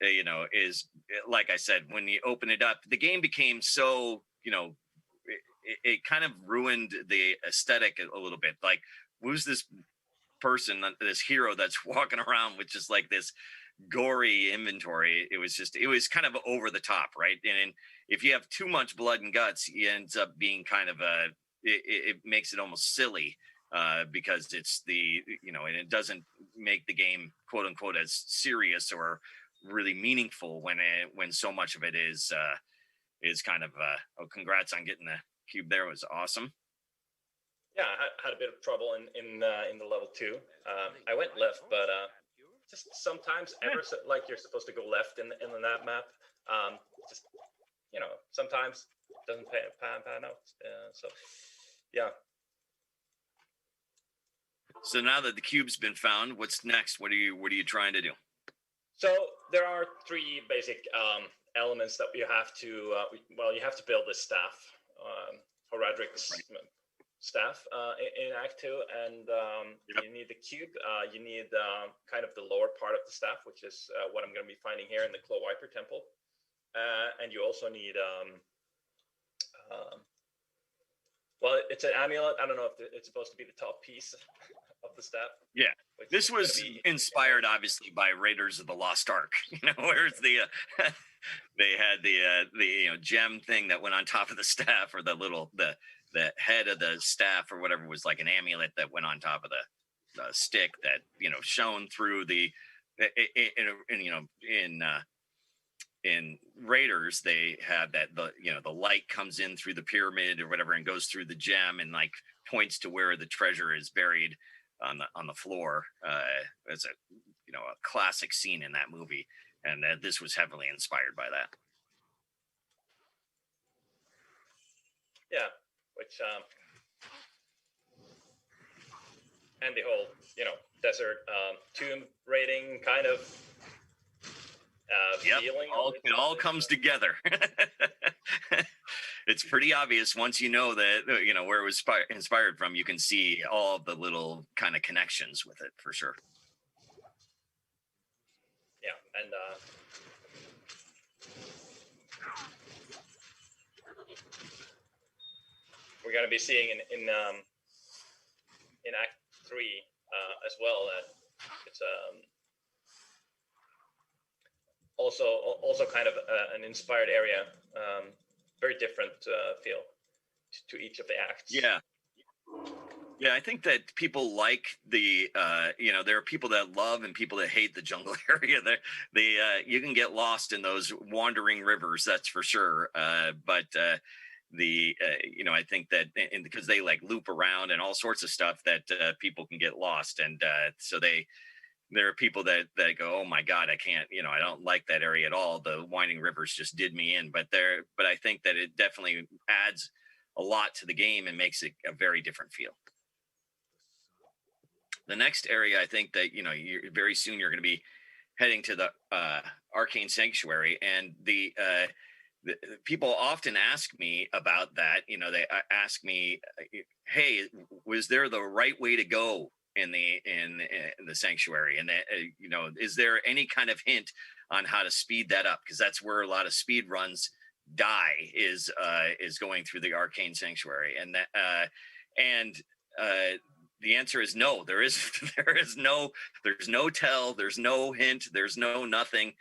is like I said, when you open it up, the game became so, it kind of ruined the aesthetic a little bit. Like, who's this person, this hero that's walking around with just like this gory inventory? It was kind of over the top, right? And if you have too much blood and guts, it ends up being kind of it makes it almost silly because it's and it doesn't make the game quote unquote as serious or really meaningful when so much of it is kind of congrats on getting the cube there. It was awesome. Yeah, I had a bit of trouble in the level 2. I went left, but just sometimes like you're supposed to go left in that map. Just sometimes it doesn't pan out. So yeah. So now that the cube's been found, what's next? What are you trying to do? So there are 3 basic elements that you have to you have to build this staff, Horadric's staff in Act 2, and you need the cube. You need kind of the lower part of the staff, which is what I'm going to be finding here in the Claw Viper Temple, and you also need well, it's an amulet. I don't know if it's supposed to be the top piece of the staff. Yeah, this was inspired obviously by Raiders of the Lost Ark. Where's the they had the gem thing that went on top of the staff, or the head of the staff or whatever was like an amulet that went on top of the stick that shone through the in Raiders. They have that the light comes in through the pyramid or whatever and goes through the gem and like points to where the treasure is buried on the floor. It's a classic scene in that movie, and this was heavily inspired by that. Yeah, which and the whole desert tomb raiding kind of feeling. It all comes together. It's pretty obvious once you know that where it was inspired from. You can see all the little kind of connections with it for sure. Yeah, and we're going to be seeing in Act 3 as well that it's also kind of an inspired area, very different feel to each of the acts. Yeah, I think that people like the there are people that love and people that hate the jungle area. You can get lost in those wandering rivers, that's for sure. But I think that because they like loop around and all sorts of stuff that people can get lost, and so there are people that go, oh my God, I can't, I don't like that area at all. The winding rivers just did me in. But I think that it definitely adds a lot to the game and makes it a very different feel. The next area, I think that, very soon you're going to be heading to the Arcane Sanctuary, and the people often ask me about that. They ask me, hey, was there the right way to go in the sanctuary, and is there any kind of hint on how to speed that up? Because that's where a lot of speed runs die, is going through the arcane sanctuary, and the answer is no. There's no tell, there's no hint, there's no nothing,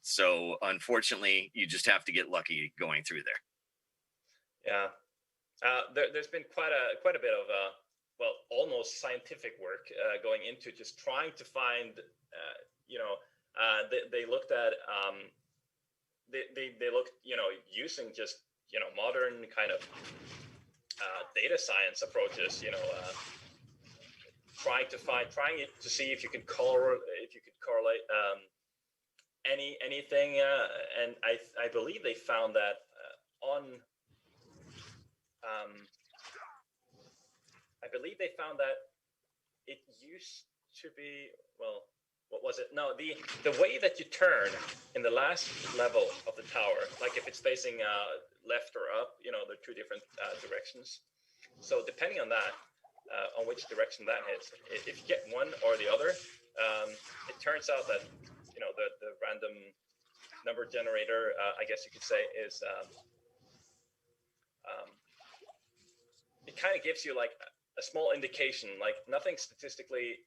so unfortunately you just have to get lucky going through there. Yeah, there's been quite a bit of almost scientific work going into just trying to find they looked at they looked using just modern kind of data science approaches, trying to see if you could correlate anything, and I believe they found that it used to be, well, what was it? No, the way that you turn in the last level of the tower, like if it's facing left or up, there are two different directions. So depending on that, on which direction that hits, if you get one or the other, it turns out that the random number generator, I guess you could say, is it kind of gives you like a small indication, like nothing statistically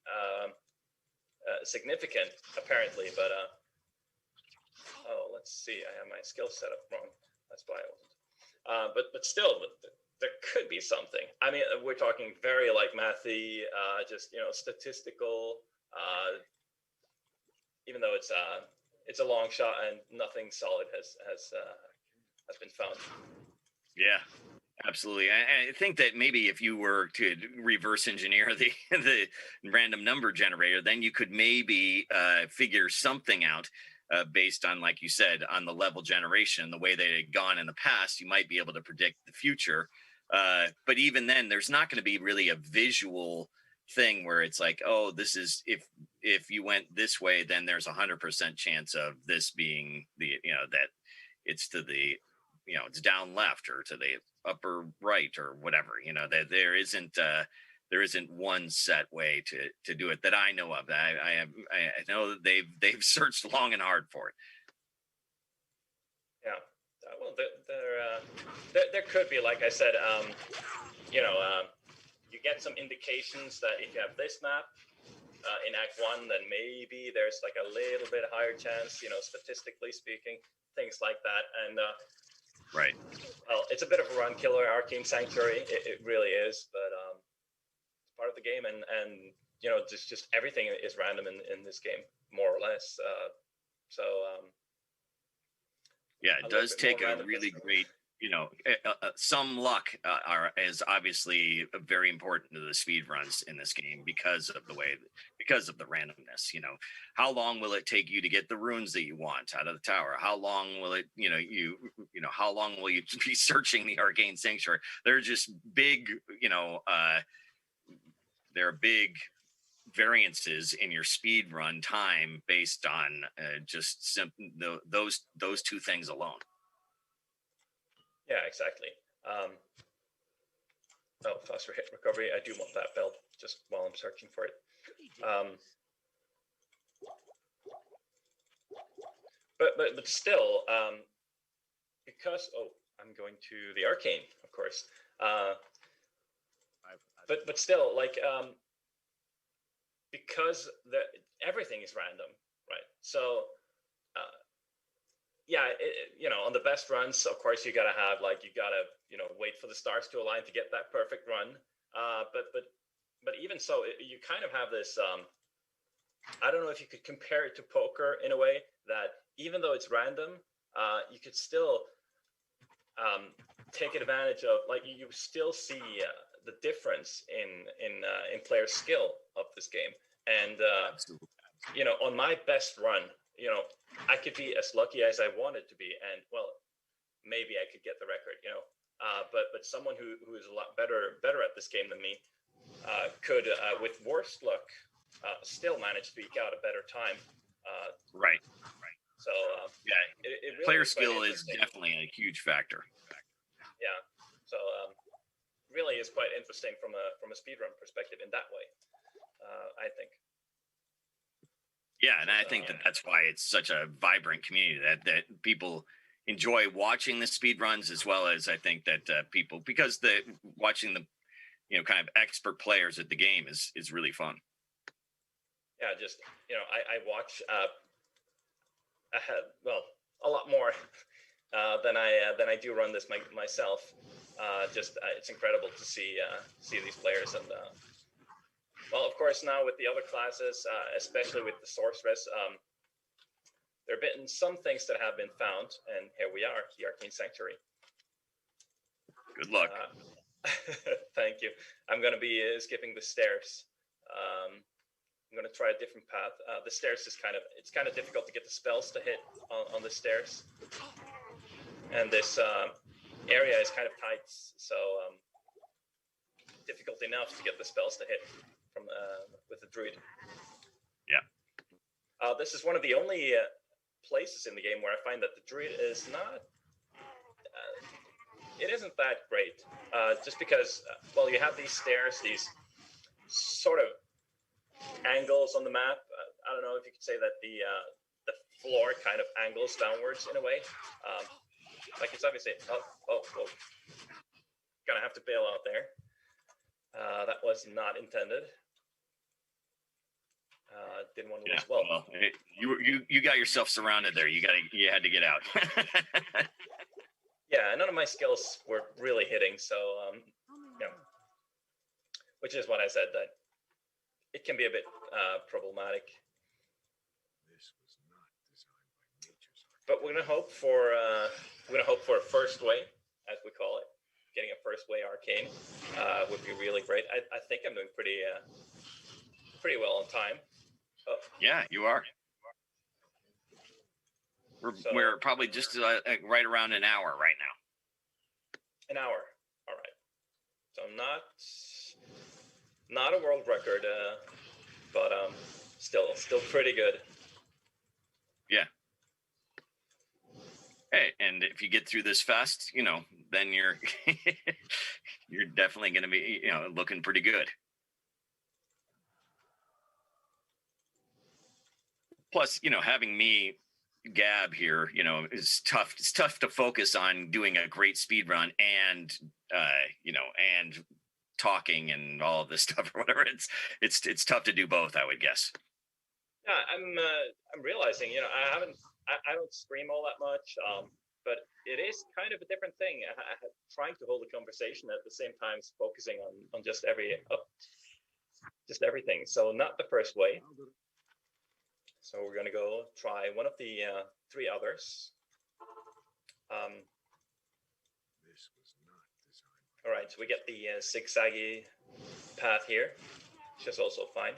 significant apparently, but let's see, I have my skill set up wrong, that's why I wasn't, but still there could be something. I mean, we're talking very like mathy, just statistical, even though it's a long shot and nothing solid has been found. Yeah, absolutely. I think that maybe if you were to reverse engineer the random number generator, then you could maybe figure something out based on, like you said, on the level generation, the way they had gone in the past. You might be able to predict the future. But even then, there's not going to be really a visual thing where it's like, oh, this is, if you went this way, then there's 100% chance of this being that it's to the, it's down left or to the upper right or whatever, that there isn't one set way to do it that I know of. I know that they've searched long and hard for it. Yeah. Well, there could be, like I said, you get some indications that if you have this map in Act 1, then maybe there's like a little bit higher chance, statistically speaking, things like that. And right. Well, it's a bit of a run killer, Arcane Sanctuary. It really is, but it's part of the game, and just everything is random in this game, more or less. Yeah, it does take a really great, some luck is obviously very important to the speed runs in this game because of the randomness. How long will it take you to get the runes that you want out of the tower? How long will it, how long will you be searching the Arcane Sanctuary? They're just big, there are big variances in your speed run time based on just those two things alone. Yeah, exactly. Faster hit recovery. I do want that belt just while I'm searching for it. But still, because I'm going to the arcane, of course. But still, like because everything is random, right? So on the best runs, of course, you gotta wait for the stars to align to get that perfect run. But even so, you kind of have this. I don't know if you could compare it to poker in a way that even though it's random, you could still take advantage of, like, you still see the difference in player skill of this game. And on my best run, I could be as lucky as I wanted to be, and well, maybe I could get the record, but someone who is a lot better at this game than me could, with worse luck, still manage to eke out a better time. Right. So it really player skill is definitely a huge factor. Yeah. So really, is quite interesting from a speedrun perspective in that way. I think. Yeah, and I think that's why it's such a vibrant community that people enjoy watching the speed runs, as well as I think that people, because watching the kind of expert players at the game is really fun. Yeah, just I watch a lot more than I do run this myself. It's incredible to see these players, and well, of course, now with the other classes, especially with the sorceress, there have been some things that have been found, and here we are, the Arcane Sanctuary. Good luck. Thank you. I'm going to be skipping the stairs. I'm going to try a different path. The stairs is kind of difficult to get the spells to hit on the stairs, and this area is kind of tight, so difficult enough to get the spells to hit from with the druid. Yeah. This is one of the only places in the game where I find that the druid is not. It isn't that great, just because you have these stairs, these sort of angles on the map. I don't know if you could say that the floor kind of angles downwards in a way. Like it's obviously gonna have to bail out there. That was not intended. Didn't want to lose. Well, you got yourself surrounded there. You had to get out. Yeah, none of my skills were really hitting, so which is what I said, that it can be a bit problematic. But we're gonna hope for a first way, as we call it. Getting a first way arcane would be really great. I think I'm doing pretty well on time. Oh. Yeah, you are. We're probably just right around an hour right now. An hour, all right. So not a world record, but still pretty good. Yeah. Hey, and if you get through this fast, then you're you're definitely going to be looking pretty good. Plus, having me Gab here, is tough. It's tough to focus on doing a great speed run and and talking and all of this stuff or whatever. It's tough to do both, I would guess. Yeah, I'm realizing, I don't stream all that much, but it is kind of a different thing. Trying to hold a conversation at the same time, focusing on just everything. So not the first way. So we're going to go try one of the three others. All right, so we get the zigzaggy path here, which is also fine.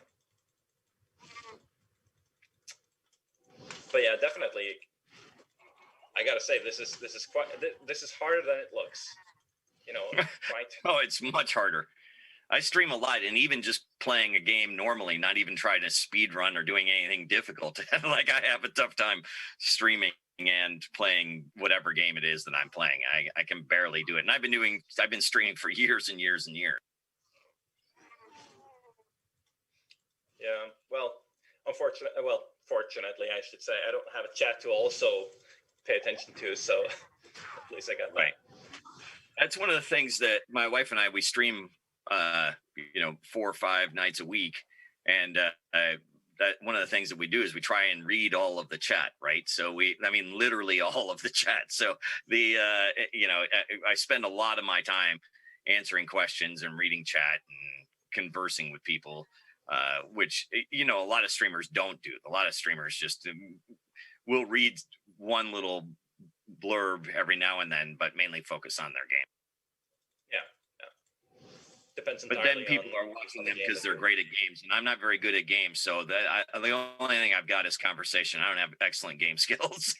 But yeah, definitely, I gotta say this is harder than it looks. Trying to. Oh, it's much harder. I stream a lot, and even just playing a game normally, not even trying to speed run or doing anything difficult. Like I have a tough time streaming and playing whatever game it is that I'm playing. I can barely do it. And I've been streaming for years and years and years. Yeah, fortunately, I should say, I don't have a chat to also pay attention to, so at least I got that. Right. That's one of the things that my wife and we stream 4 or 5 nights a week, and that one of the things that we do is we try and read all of the chat, right? So literally all of the chat. So I spend a lot of my time answering questions and reading chat and conversing with people, which a lot of streamers don't do. A lot of streamers just will read one little blurb every now and then, but mainly focus on their game. Depends but then people are watching them because they're great at games, and I'm not very good at games. So the only thing I've got is conversation. I don't have excellent game skills.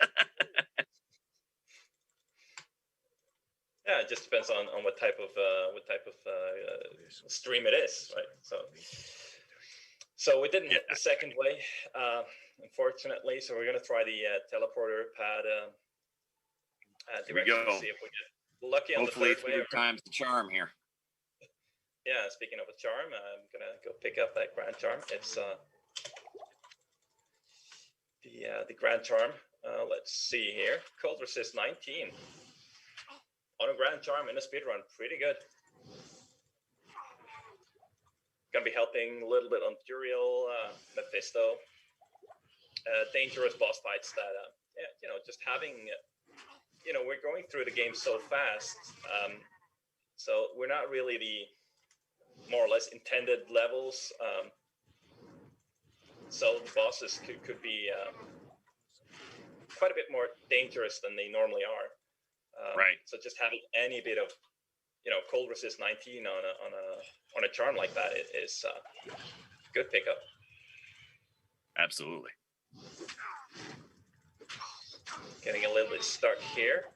Yeah, it just depends on what type of stream it is, right? So we didn't hit the second way, unfortunately. So we're gonna try the teleporter pad direction to see if we get lucky on Hopefully the third way. Hopefully, time's the charm here. Yeah, speaking of a charm, I'm gonna go pick up that Grand Charm. It's the Grand Charm. Let's see here. Cold Resist 19 on a Grand Charm in a speedrun. Pretty good. Gonna be helping a little bit on Turiel, Mephisto. Dangerous boss fights that, yeah, you know, just having, you know, we're going through the game so fast. So we're not really the more or less intended levels. So the bosses could be quite a bit more dangerous than they normally are. Right. So just having any bit of, you know, Cold Resist 19 on a charm like that is good pickup. Absolutely. Getting a little bit stuck here.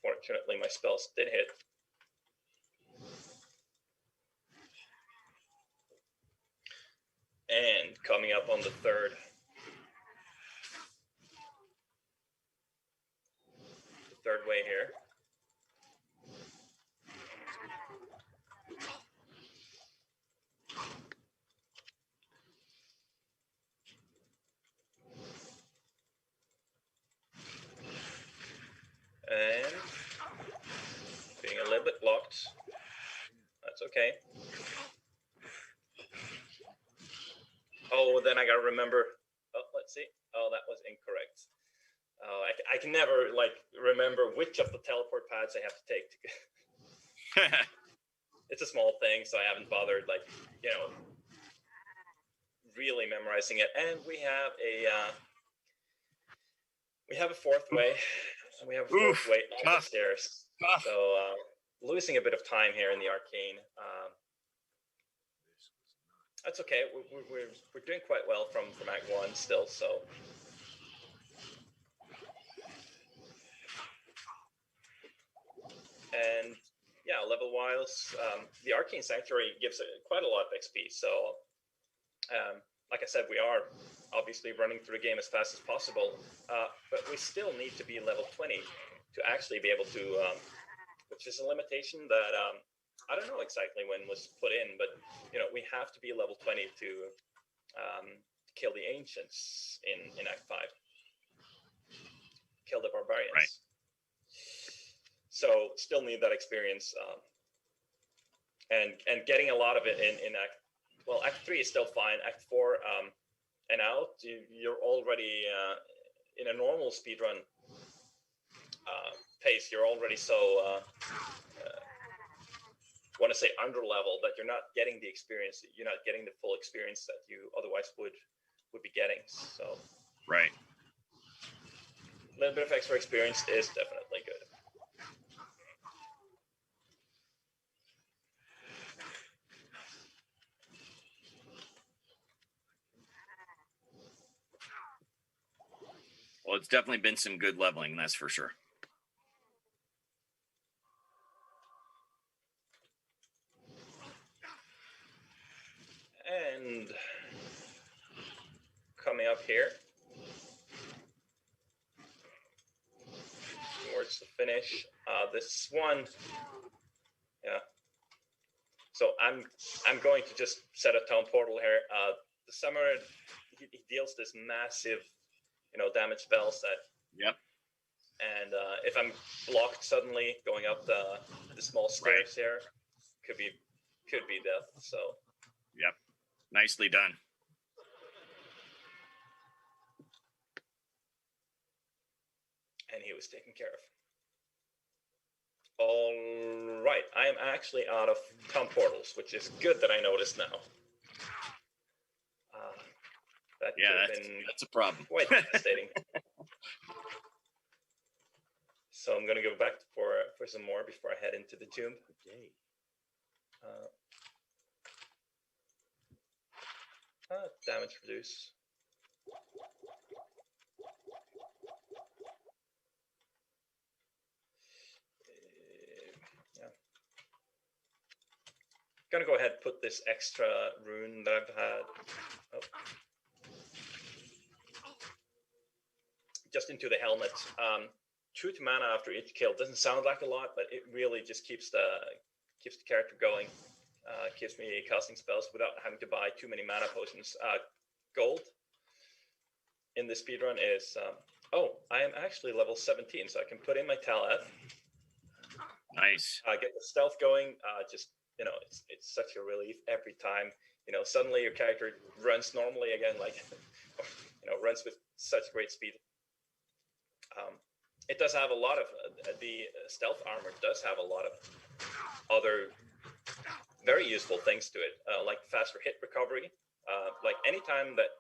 Fortunately, my spells did hit. And coming up on the third way here. And being a little bit blocked. That's okay. Oh, then I gotta remember. Oh, let's see. Oh, that was incorrect. I can never like remember which of the teleport paths I have to take. It's a small thing, so I haven't bothered, like, you know, really memorizing it. And we have a fourth way. And we have a fourth way up the stairs. So losing a bit of time here in the arcane. That's okay. We're doing quite well from Act 1 still. So. And yeah, level-wise, the Arcane Sanctuary gives quite a lot of XP. So, like I said, we are obviously running through the game as fast as possible, but we still need to be level 20 to actually be able to, which is a limitation that I don't know exactly when was put in, but you know, we have to be level 20 to kill the Ancients in Act 5, kill the Barbarians. Right. So still need that experience, and getting a lot of it in Act 3 is still fine. Act 4 and out, you're already in a normal speedrun pace. You're already so want to say under level that you're not getting the experience. You're not getting the full experience that you otherwise would be getting. So right. A little bit of extra experience is definitely good. Well, it's definitely been some good leveling, that's for sure. And coming up here towards the finish, this one, yeah. So I'm going to just set a tone portal here. The Summoner, he deals this massive, you know, damage spells that. Yep. And if I'm blocked suddenly going up the small stairs here, could be death. So. Yep. Nicely done. And he was taken care of. All right, I am actually out of town portals, which is good that I noticed now. That that's a problem. Quite devastating. So I'm going to go back for some more before I head into the tomb. Damage reduce. Gonna go ahead and put this extra rune that I've had just into the helmet. 2 mana after each kill doesn't sound like a lot, but it really just keeps the character going. gives me casting spells without having to buy too many mana potions. Gold in the speedrun is, I am actually level 17, so I can put in my Taleth. Nice. Get the stealth going. It's such a relief every time. Suddenly your character runs normally again, like, runs with such great speed. It does have a lot of, the stealth armor does have a lot of other very useful things to it, like faster hit recovery. Like anytime that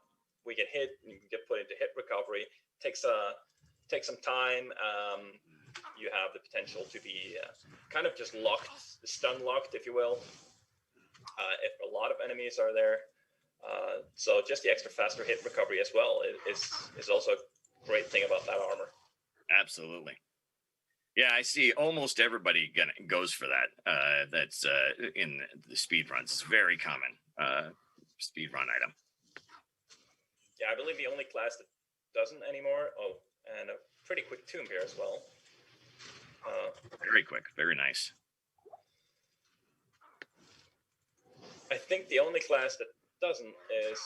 we get hit, you can get put into hit recovery, takes some time. You have the potential to be kind of just locked, stun locked, if you will, if a lot of enemies are there. So just the extra faster hit recovery as well is also a great thing about that armor. Absolutely. Yeah, I see almost everybody goes for that. That's in the speed runs. It's very common speed run item. Yeah, I believe the only class that doesn't anymore. Oh, and a pretty quick tomb here as well. Very quick, very nice. I think the only class that doesn't is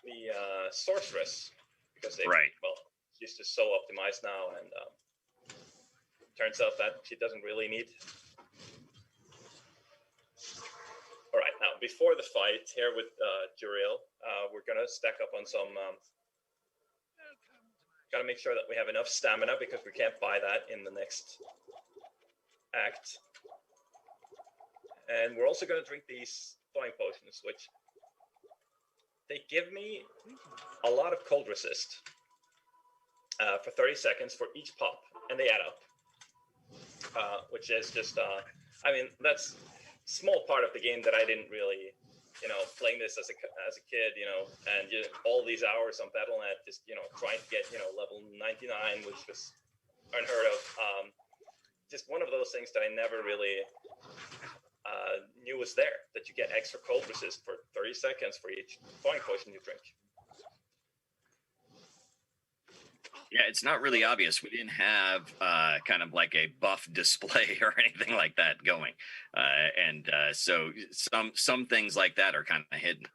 the sorceress, because they used to so optimize now, and turns out that she doesn't really need. All right, now before the fight here with Juriel, we're gonna stack up on some. Gotta make sure that we have enough stamina, because we can't buy that in the next act. And we're also gonna drink these thawing potions, which they give me a lot of cold resist for 30 seconds for each pop, and they add up. Which is just, that's a small part of the game that I didn't really, playing this as a kid, and all these hours on Battle.net, just, trying to get, level 99, which was unheard of. Just one of those things that I never really knew was there, that you get extra cold resist for 30 seconds for each thawing potion you drink. Yeah, it's not really obvious. We didn't have kind of like a buff display or anything like that going, so some things like that are kind of hidden.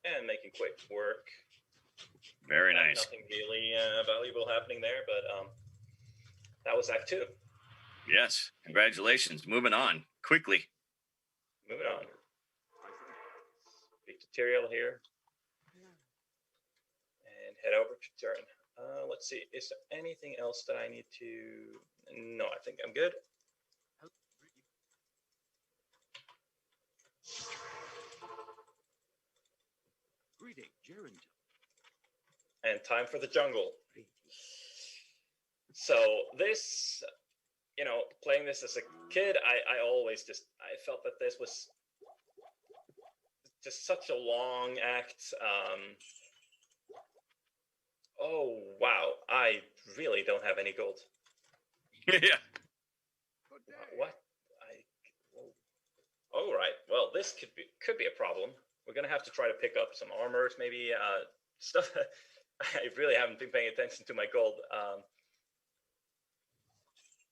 And making quick work. Very nice. Nothing really valuable happening there, but that was Act 2. Yes, congratulations. Moving on quickly. Moving on. Big tutorial here. And head over to turn. Let's see, is there anything else that I need to... No, I think I'm good. And time for the jungle. So this, playing this as a kid, I always I felt that this was just such a long act. Oh, wow. I really don't have any gold. Yeah. What? All right. Well, this could be a problem. We're going to have to try to pick up some armors, maybe stuff. I really haven't been paying attention to my gold.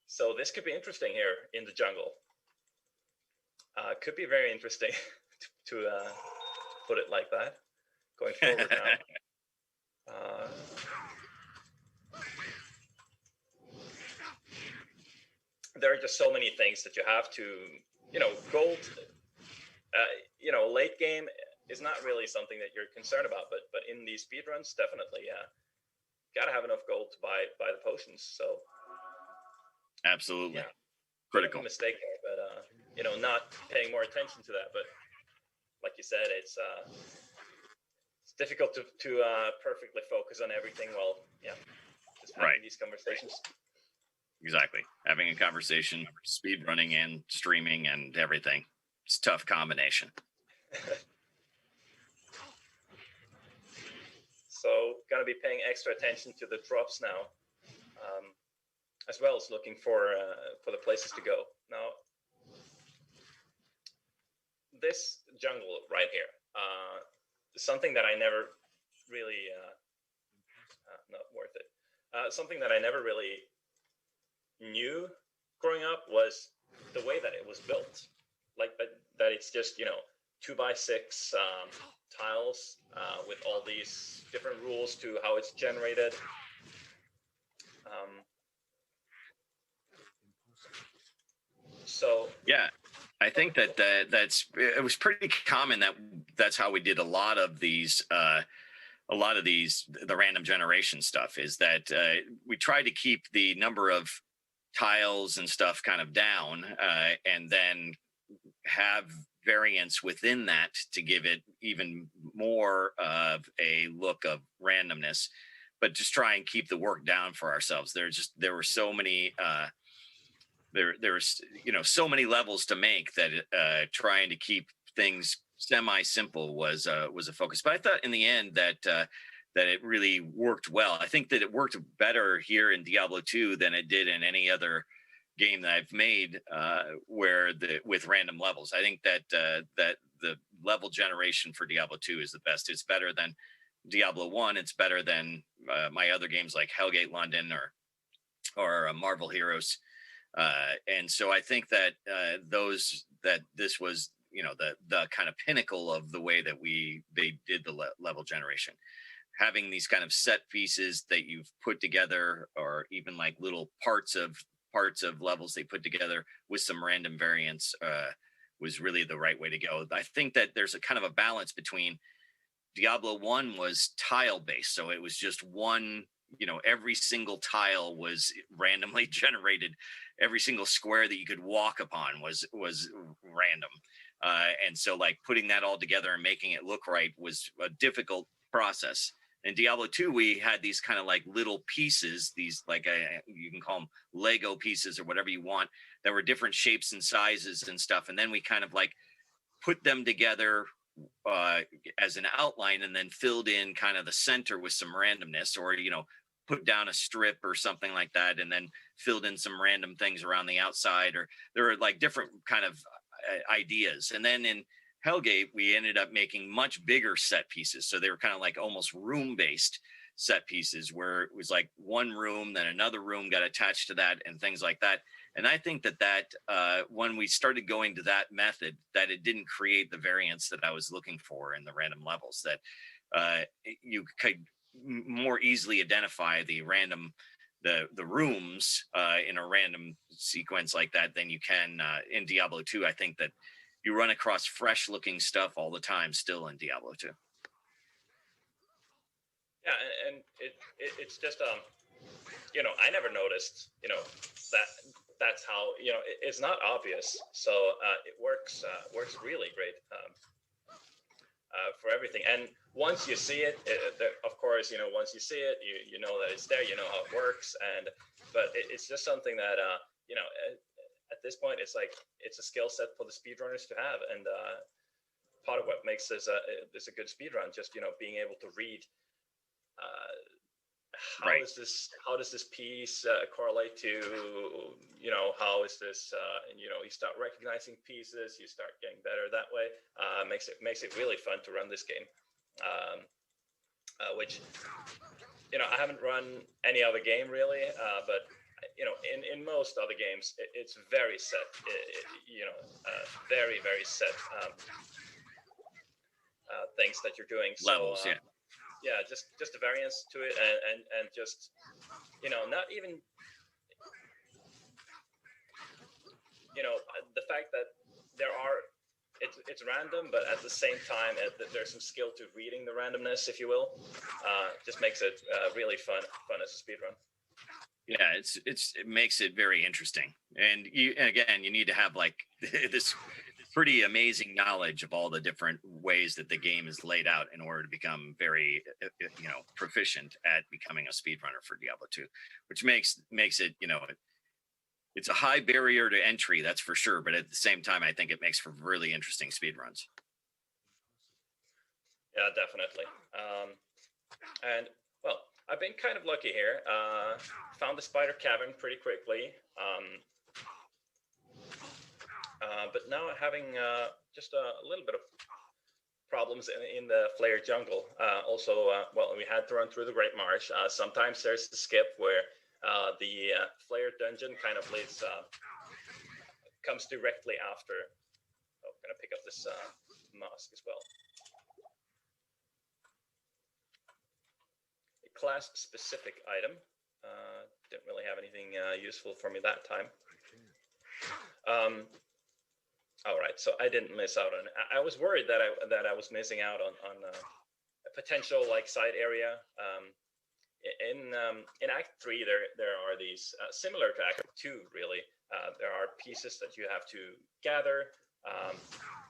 So this could be interesting here in the jungle. Could be very interesting to put it like that. Going forward now. There are just so many things that you have to, gold, late game is not really something that you're concerned about, but in these speedruns, definitely, gotta have enough gold to buy the potions. So absolutely, yeah, critical mistake there, but not paying more attention to that. But like you said, it's difficult to perfectly focus on everything. Well, yeah, just having these conversations. Exactly, having a conversation, speed running and streaming and everything. It's a tough combination. So gonna be paying extra attention to the drops now, as well as looking for the places to go. Now, this jungle right here, something that I never really, not worth it. Something that I never really knew growing up was the way that it was built, like that it's just 2x6 tiles with all these different rules to how it's generated. So yeah, I think that it was pretty common that's how we did a lot of these the random generation stuff, is that we tried to keep the number of tiles and stuff kind of down, and then have variance within that to give it even more of a look of randomness, but just try and keep the work down for ourselves. There were so many there's so many levels to make that trying to keep things semi-simple was a focus. But I thought in the end that it really worked well. I think that it worked better here in Diablo 2 than it did in any other game that I've made with random levels. I think that the level generation for Diablo 2 is the best. It's better than Diablo 1. It's better than my other games like Hellgate London or Marvel Heroes. And so I think that this was the kind of pinnacle of the way that they did the level generation, having these kind of set pieces that you've put together, or even like little parts of levels they put together with some random variants, was really the right way to go. I think that there's a kind of a balance between Diablo 1 was tile based, so it was just one, every single tile was randomly generated. Every single square that you could walk upon was random. And so like putting that all together and making it look right was a difficult process. In Diablo 2, we had these kind of like little pieces, these like you can call them Lego pieces or whatever you want, that were different shapes and sizes and stuff. And then we kind of like put them together as an outline, and then filled in kind of the center with some randomness, or put down a strip or something like that, and then filled in some random things around the outside. Or there were like different kind of ideas. And then in Hellgate, we ended up making much bigger set pieces. So they were kind of like almost room based set pieces, where it was like one room, then another room got attached to that, and things like that. And I think that when we started going to that method, that it didn't create the variance that I was looking for in the random levels, that you could more easily identify the rooms in a random sequence like that than you can in Diablo 2. I think that you run across fresh looking stuff all the time still in Diablo 2. Yeah, and it's just I never noticed that's how it's not obvious, so it works really great for everything. And once you see it, of course, once you see it, you know that it's there, you know how it works. But it's just something that at this point, it's like it's a skill set for the speedrunners to have. And part of what makes this a good speedrun, just being able to read how does this piece correlate to how is this you start recognizing pieces, you start getting better that way. Makes it really fun to run this game, which I haven't run any other game really, but in most other games it's very set, very set things that you're doing. Levels, so, yeah, just a variance to it, and just not even the fact that it's random, but at the same time there's some skill to reading the randomness, if you will. Just makes it really fun as a speedrun. Yeah, it makes it very interesting, and you need to have like this pretty amazing knowledge of all the different ways that the game is laid out in order to become very proficient at becoming a speedrunner for Diablo 2, which makes it it's a high barrier to entry, that's for sure, but at the same time I think it makes for really interesting speedruns. Yeah, definitely. And well, I've been kind of lucky here. Found the spider cavern pretty quickly. But now having just a little bit of problems in the Flare jungle. Also, well, we had to run through the Great Marsh. Sometimes there's the skip where The Flare dungeon kind of comes directly after. Oh, I'm gonna pick up this mask as well. A class-specific item. Didn't really have anything useful for me that time. All right, so I didn't miss out on. I was worried that I was missing out on a potential like side area. In Act 3, there are these similar to Act 2. Really, there are pieces that you have to gather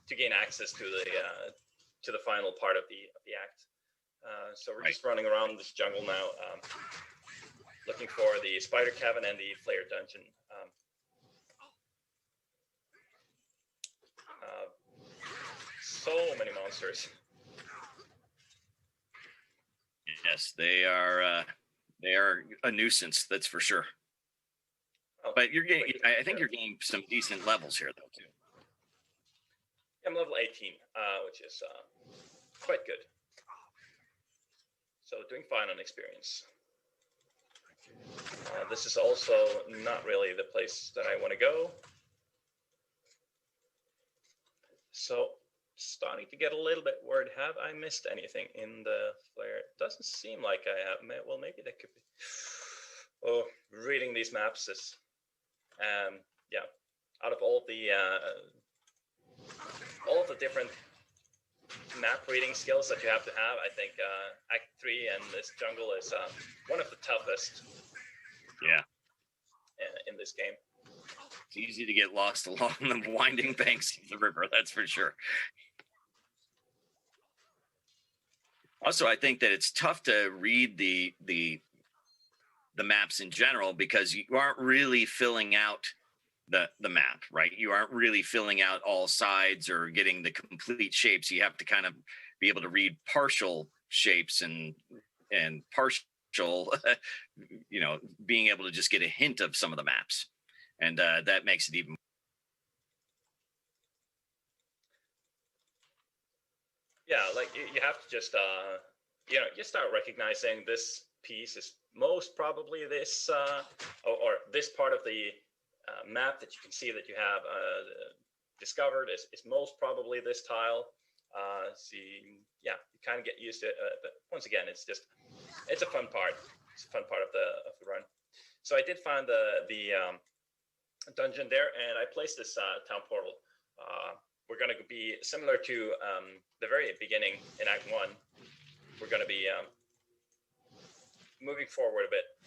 to gain access to the final part of the act. So we're just running around this jungle now, looking for the spider cabin and the flare dungeon. So many monsters. Yes, they are a nuisance. That's for sure. Oh, but you're getting. I think you're getting some decent levels here, though, too. I'm level 18, which is quite good. So doing fine on experience. This is also not really the place that I want to go. So starting to get a little bit worried. Have I missed anything in the flare? It doesn't seem like I have. Well, maybe that could be. Oh, reading these maps is, yeah. Out of all of the different map reading skills that you have to have, I think Act 3 and this jungle is one of the toughest. Yeah. In this game. It's easy to get lost along the winding banks of the river, that's for sure. Also, I think that it's tough to read the maps in general because you aren't really filling out the map, right? You aren't really filling out all sides or getting the complete shapes. You have to kind of be able to read partial shapes and partial, being able to just get a hint of some of the maps. And that makes it even. Yeah, like you have to just, you start recognizing this piece is most probably this, or this part of the map that you can see that you have discovered is most probably this tile. Yeah, you kind of get used to it. But once again, it's a fun part. It's a fun part of the run. So I did find the dungeon there, and I placed this town portal. We're going to be similar to the very beginning in Act 1. We're going to be moving forward a bit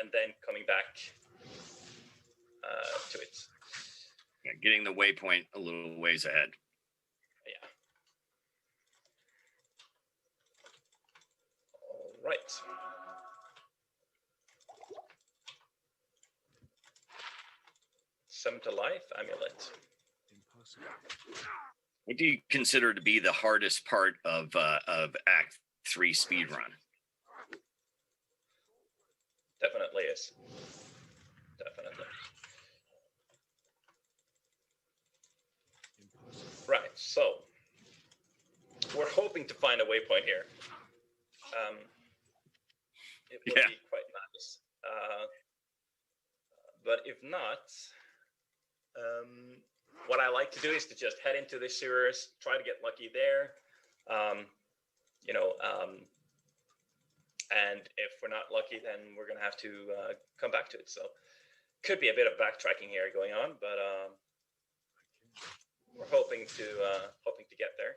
and then coming back to it. Yeah, getting the waypoint a little ways ahead. Yeah. All right. Summon to Life Amulet. What do you consider to be the hardest part of Act 3 speedrun? Definitely is. Definitely. Right, so we're hoping to find a waypoint here. It would be quite nice. But if not, what I like to do is to just head into the sewers, try to get lucky there. And if we're not lucky, then we're going to have to come back to it. So could be a bit of backtracking here going on, but we're hoping to get there.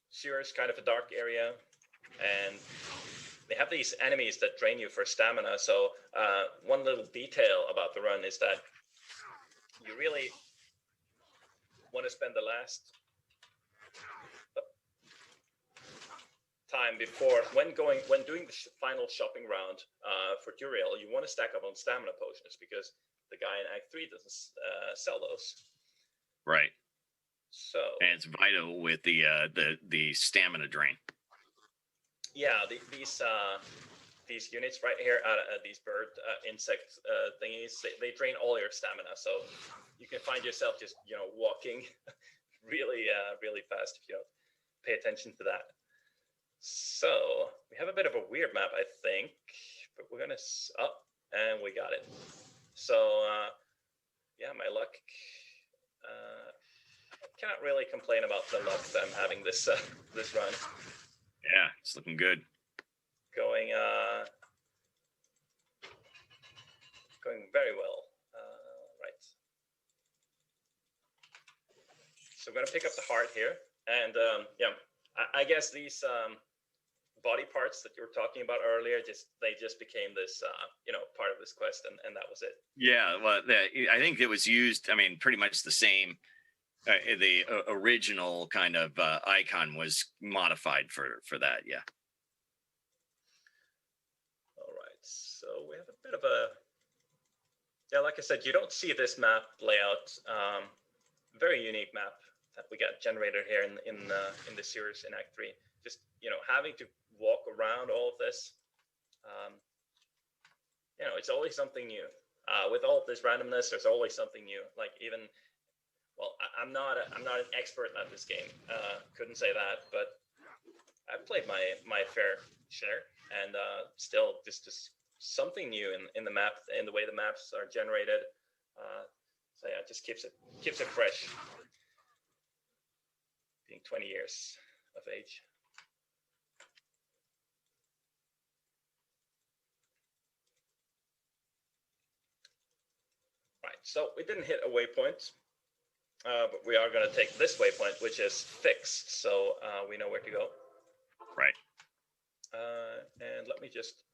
Sewer is kind of a dark area, and they have these enemies that drain you for stamina. So one little detail about the run is that you really want to spend the last time before when doing the final shopping round for Duriel, you want to stack up on stamina potions because the guy in Act 3 doesn't sell those. Right. So and it's vital with the stamina drain. Yeah, these units right here, these bird insect thingies, they drain all your stamina. So you can find yourself just walking really really fast if you don't pay attention to that. So we have a bit of a weird map, I think, but we're gonna up, and we got it. So yeah, my luck. Cannot really complain about the luck that I'm having this this run. Yeah, it's looking good. Going very well. Right. So I'm gonna pick up the heart here, and yeah, I guess these body parts that you were talking about earlier they just became this part of this quest, and that was it. Yeah, well, I think it was used. I mean, pretty much the same. The original kind of icon was modified for that. Yeah. All right, so we have a bit of a like I said, you don't see this map layout. Very unique map that we got generated here in the series in Act 3. Just having to walk around all of this. It's always something new. With all of this randomness, there's always something new. Like even, well, I'm not an expert at this game. Couldn't say that, but I've played my fair share, and still just something new in the map, in the way the maps are generated. So yeah, it just keeps it fresh. Being 20 years of age. Right, so we didn't hit a waypoint, but we are going to take this waypoint, which is fixed, so we know where to go. Right. And let me just...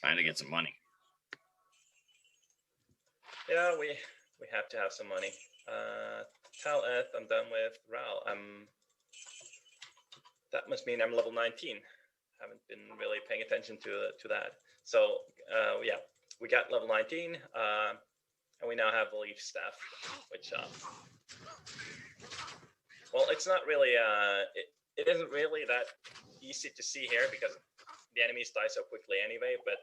Trying to get some money. Yeah, we have to have some money. Tal Eth, I'm done with. Ral, that must mean I'm level 19. Haven't been really paying attention to that. So yeah, we got level 19, and we now have the leaf staff, which well, it's not really it isn't really that easy to see here because the enemies die so quickly anyway. But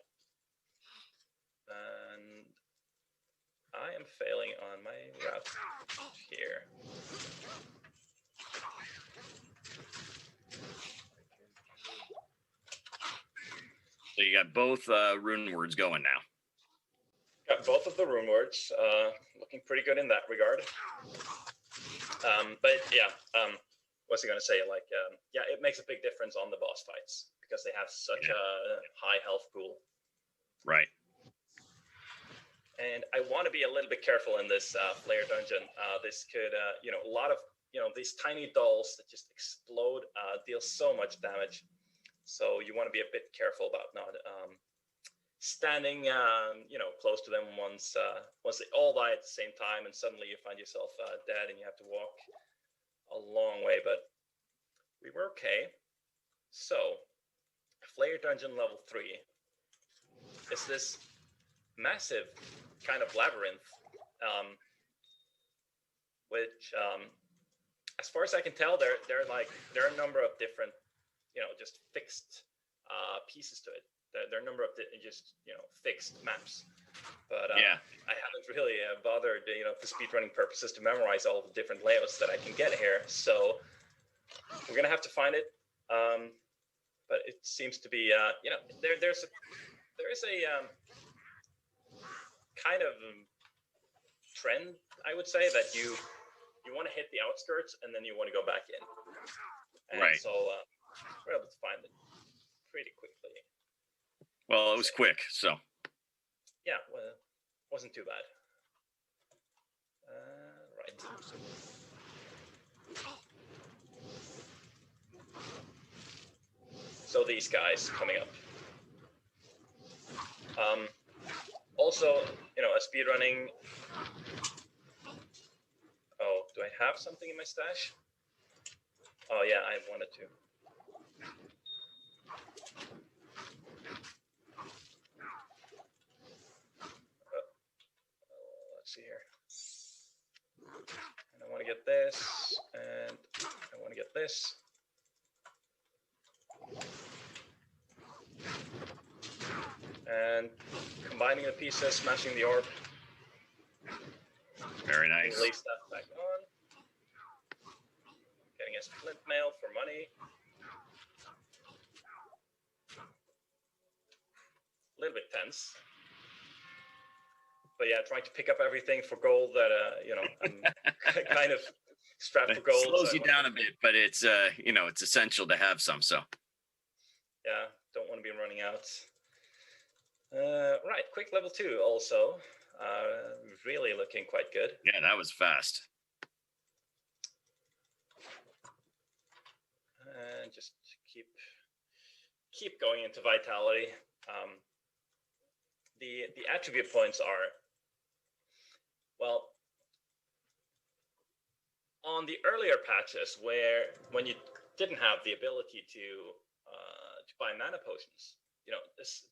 I am failing on my route here. So you got both rune words going now. Got both of the rune words, looking pretty good in that regard. But yeah, what's I gonna say? Like, yeah, it makes a big difference on the boss fights because they have such a high health pool. Right. And I want to be a little bit careful in this flare dungeon. This could, a lot of, these tiny dolls that just explode, deal so much damage. So you want to be a bit careful about not standing, close to them once they all die at the same time, and suddenly you find yourself dead and you have to walk a long way. But we were okay. So, flare dungeon level 3 is this massive kind of labyrinth, which, as far as I can tell, there are a number of different, just fixed pieces to it. There are a number of just fixed maps, but yeah, I haven't really bothered, for speedrunning purposes, to memorize all the different layouts that I can get here. So we're gonna have to find it. But it seems to be, there is a kind of trend, I would say, that you want to hit the outskirts and then you want to go back in. And right. So we're able to find it pretty quickly. Well, it was quick, so. Yeah, well, it wasn't too bad. Right. So these guys coming up. Also, speedrunning. Oh, do I have something in my stash? Oh yeah, I wanted to. Let's see here. And I want to get this, and I want to get this. And combining the pieces, smashing the orb. Very nice. Release that back on. a splint mail for money. A little bit tense. But yeah, trying to pick up everything for gold that, I'm kind of strapped for gold. It slows you down a bit, but it's, it's essential to have some, so. Yeah, don't want to be running out. Right, quick level 2 also. Really looking quite good. Yeah, that was fast. And just keep going into vitality. The attribute points are, well, on the earlier patches when you didn't have the ability to buy mana potions,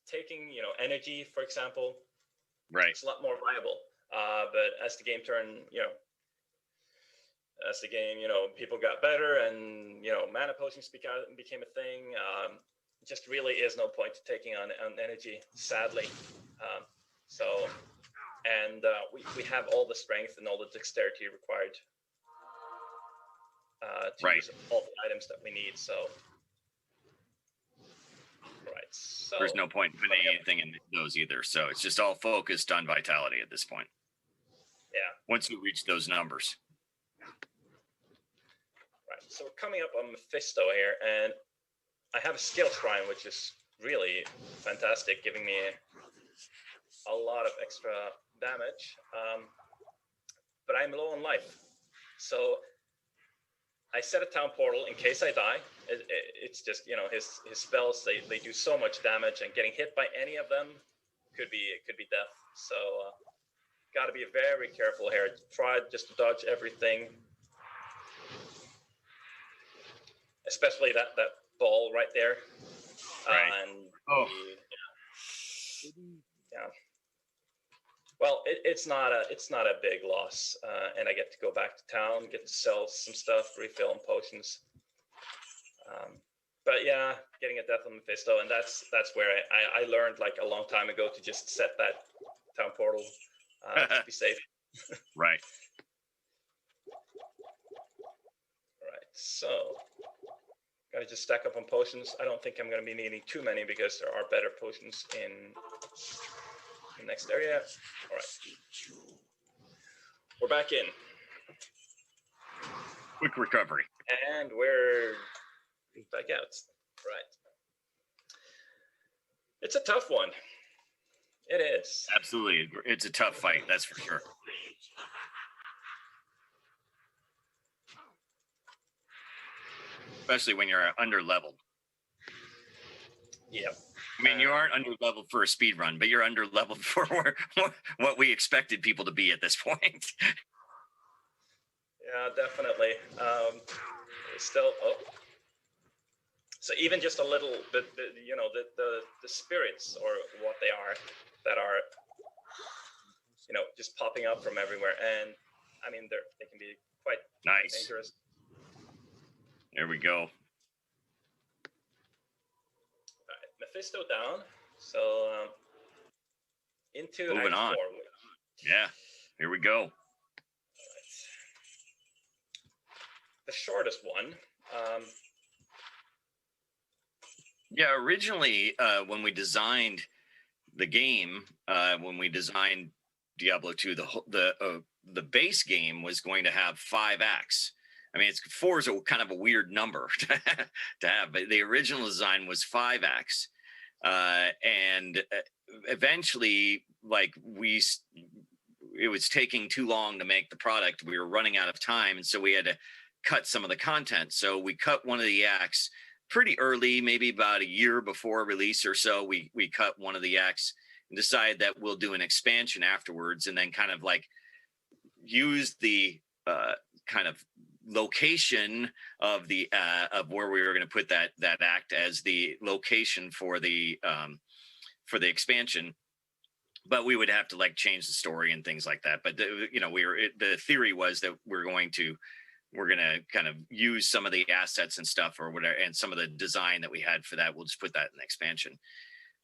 taking energy, for example, right, it's a lot more viable. But as the game turned, people got better, and mana potions became a thing. Just really is no point to taking on energy, sadly. We have all the strength and all the dexterity required to use all the items that we need. So. Right, so there's no point in putting anything in those either. So it's just all focused on vitality at this point. Yeah. Once you reach those numbers. Right, so we're coming up on Mephisto here, and I have a skill shrine, which is really fantastic, giving me a lot of extra damage. But I'm low on life. So I set a town portal in case I die. It's just, his spells, they do so much damage, and getting hit by any of them could be death. So got to be very careful here. Try just to dodge everything, especially that ball right there. Right. Yeah. Well, it's not a big loss, and I get to go back to town, get to sell some stuff, refill potions. But yeah, getting a death on Mephisto, and that's where I learned like a long time ago to just set that town portal to be safe. Right. Right. So gotta just stack up on potions. I don't think I'm gonna be needing too many because there are better potions in the next area. All right. We're back in. Quick recovery. And we're back out. Right. It's a tough one. It is. Absolutely. It's a tough fight, that's for sure. Especially when you're under leveled. Yep. I mean, you aren't under leveled for a speed run, but you're under leveled for what we expected people to be at this point. Yeah, definitely. Still, so even just a little bit, the spirits, or what they are, that are, just popping up from everywhere, and I mean, they can be quite dangerous. There we go. Mephisto down, so into moving on. 4. Yeah, here we go. Right. The shortest one. Yeah, originally when we designed the game, when we designed Diablo 2, the base game was going to have 5 acts. I mean, 4 is a kind of a weird number to have, but the original design was 5 acts. And eventually, it was taking too long to make the product. We were running out of time, and so we had to cut some of the content. So we cut one of the acts pretty early, maybe about a year before release or so. We cut one of the acts and decided that we'll do an expansion afterwards, and then kind of like use the kind of location of the of where we were going to put that act as the location for the expansion, but we would have to like change the story and things like that. But the theory was that we're going to kind of use some of the assets and stuff or whatever, and some of the design that we had for that, we'll just put that in the expansion.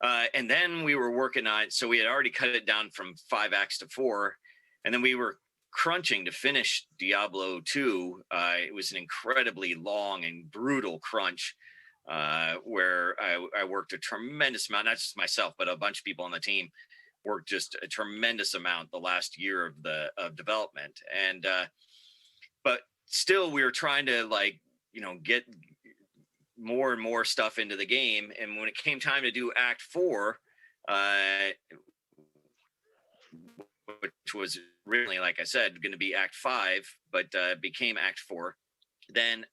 And then we were working on, so we had already cut it down from 5 acts to 4, and then we were crunching to finish Diablo 2. It was an incredibly long and brutal crunch, where I worked a tremendous amount, not just myself, but a bunch of people on the team worked just a tremendous amount the last year of development. And but still, we were trying to, like, get more and more stuff into the game. And when it came time to do Act 4, which was originally, like I said, going to be Act 5, but became Act 4, then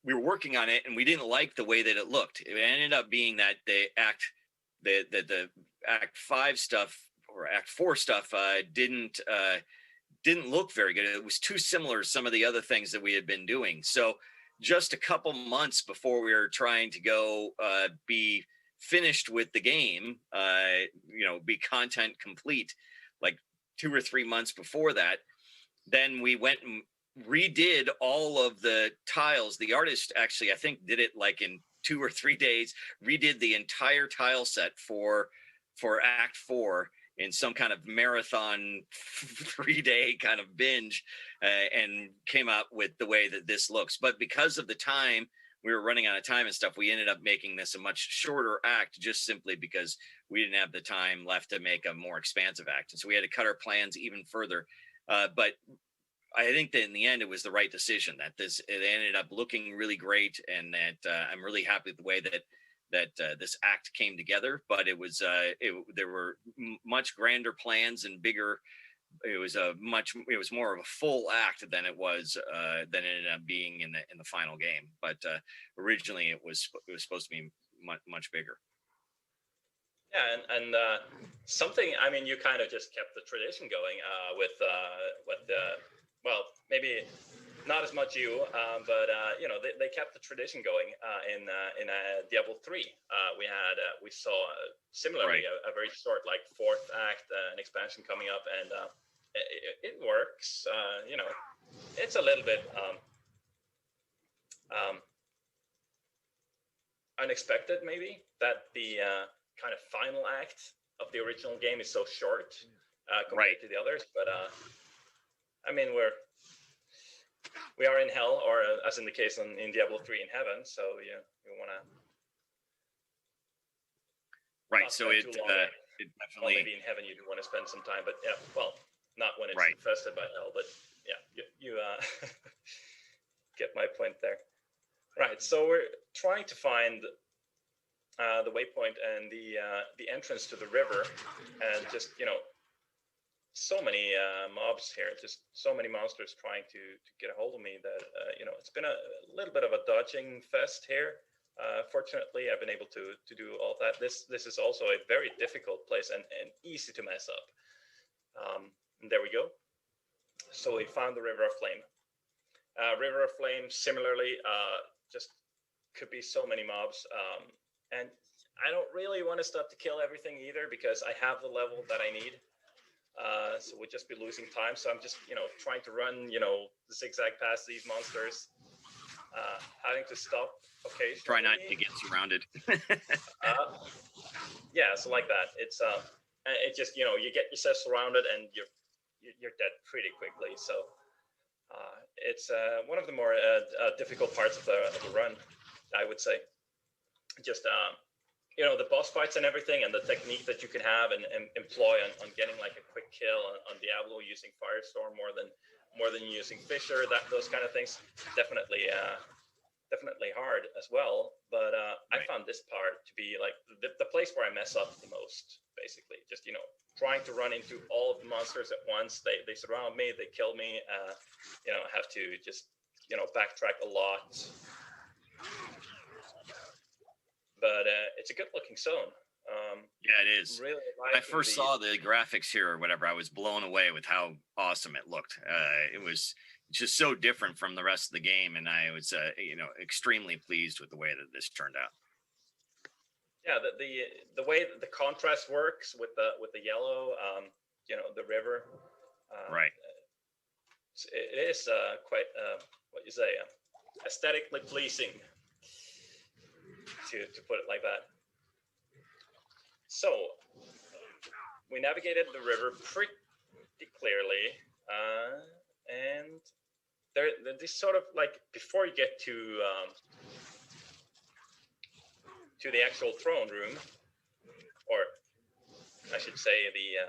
we were working on it, and we didn't like the way that it looked. It ended up being that the Act 5 stuff or Act 4 stuff didn't look very good. It was too similar to some of the other things that we had been doing. So just a couple months before we were trying to go be finished with the game, be content complete, like 2 or 3 months before that, then we went and redid all of the tiles. The artist actually, I think, did it like in 2 or 3 days, redid the entire tile set for Act 4 in some kind of marathon 3-day kind of binge, and came out with the way that this looks. But because of the time, we were running out of time and stuff, we ended up making this a much shorter act, just simply because we didn't have the time left to make a more expansive act. And so we had to cut our plans even further. But I think that in the end, it was the right decision, that it ended up looking really great, and that I'm really happy with the way that this act came together. But it was there were much grander plans and bigger. It was more of a full act than it ended up being in the final game. But originally it was supposed to be much bigger. Yeah, and something, I mean, you kind of just kept the tradition going with well, maybe not as much you, but they kept the tradition going in Diablo 3. We saw similarly a very short, like, 4th act, an expansion coming up, and it works. It's a little bit unexpected, maybe, that the kind of final act of the original game is so short compared to the others. But I mean, we are in hell, or as in the case in Diablo 3, in heaven. So you want to So it definitely, well, maybe in heaven you do want to spend some time, but yeah, well, not when it's infested by hell. But yeah, you get my point there. Right. So we're trying to find the waypoint and the entrance to the river, and just so many mobs here, just so many monsters trying to get a hold of me that it's been a little bit of a dodging fest here. Fortunately, I've been able to do all that. This is also a very difficult place and easy to mess up. And there we go. So we found the River of Flame. River of Flame, similarly, just could be so many mobs. And I don't really want to stop to kill everything either, because I have the level that I need. So we'd just be losing time. So I'm just, trying to run, the zigzag past these monsters, having to stop occasionally. Try not to get surrounded. Yeah, so like that. It's it just, you get yourself surrounded and you're dead pretty quickly. So it's one of the more difficult parts of the run, I would say. Just the boss fights and everything, and the technique that you can have and employ on getting like a quick kill on Diablo using Firestorm more than using Fisher, those kind of things, definitely hard as well. But I found this part to be like the place where I mess up the most, basically. Just trying to run into all of the monsters at once. They surround me, they kill me. I have to just backtrack a lot. But it's a good-looking zone. Yeah, it is. Really, when I first saw the graphics here or whatever, I was blown away with how awesome it looked. It was just so different from the rest of the game, and I was, extremely pleased with the way that this turned out. Yeah, the way that the contrast works with the yellow, the river. Right. It is quite what you say, aesthetically pleasing. To put it like that. So we navigated the river pretty clearly. And they're this sort of like before you get to the actual throne room, or I should say the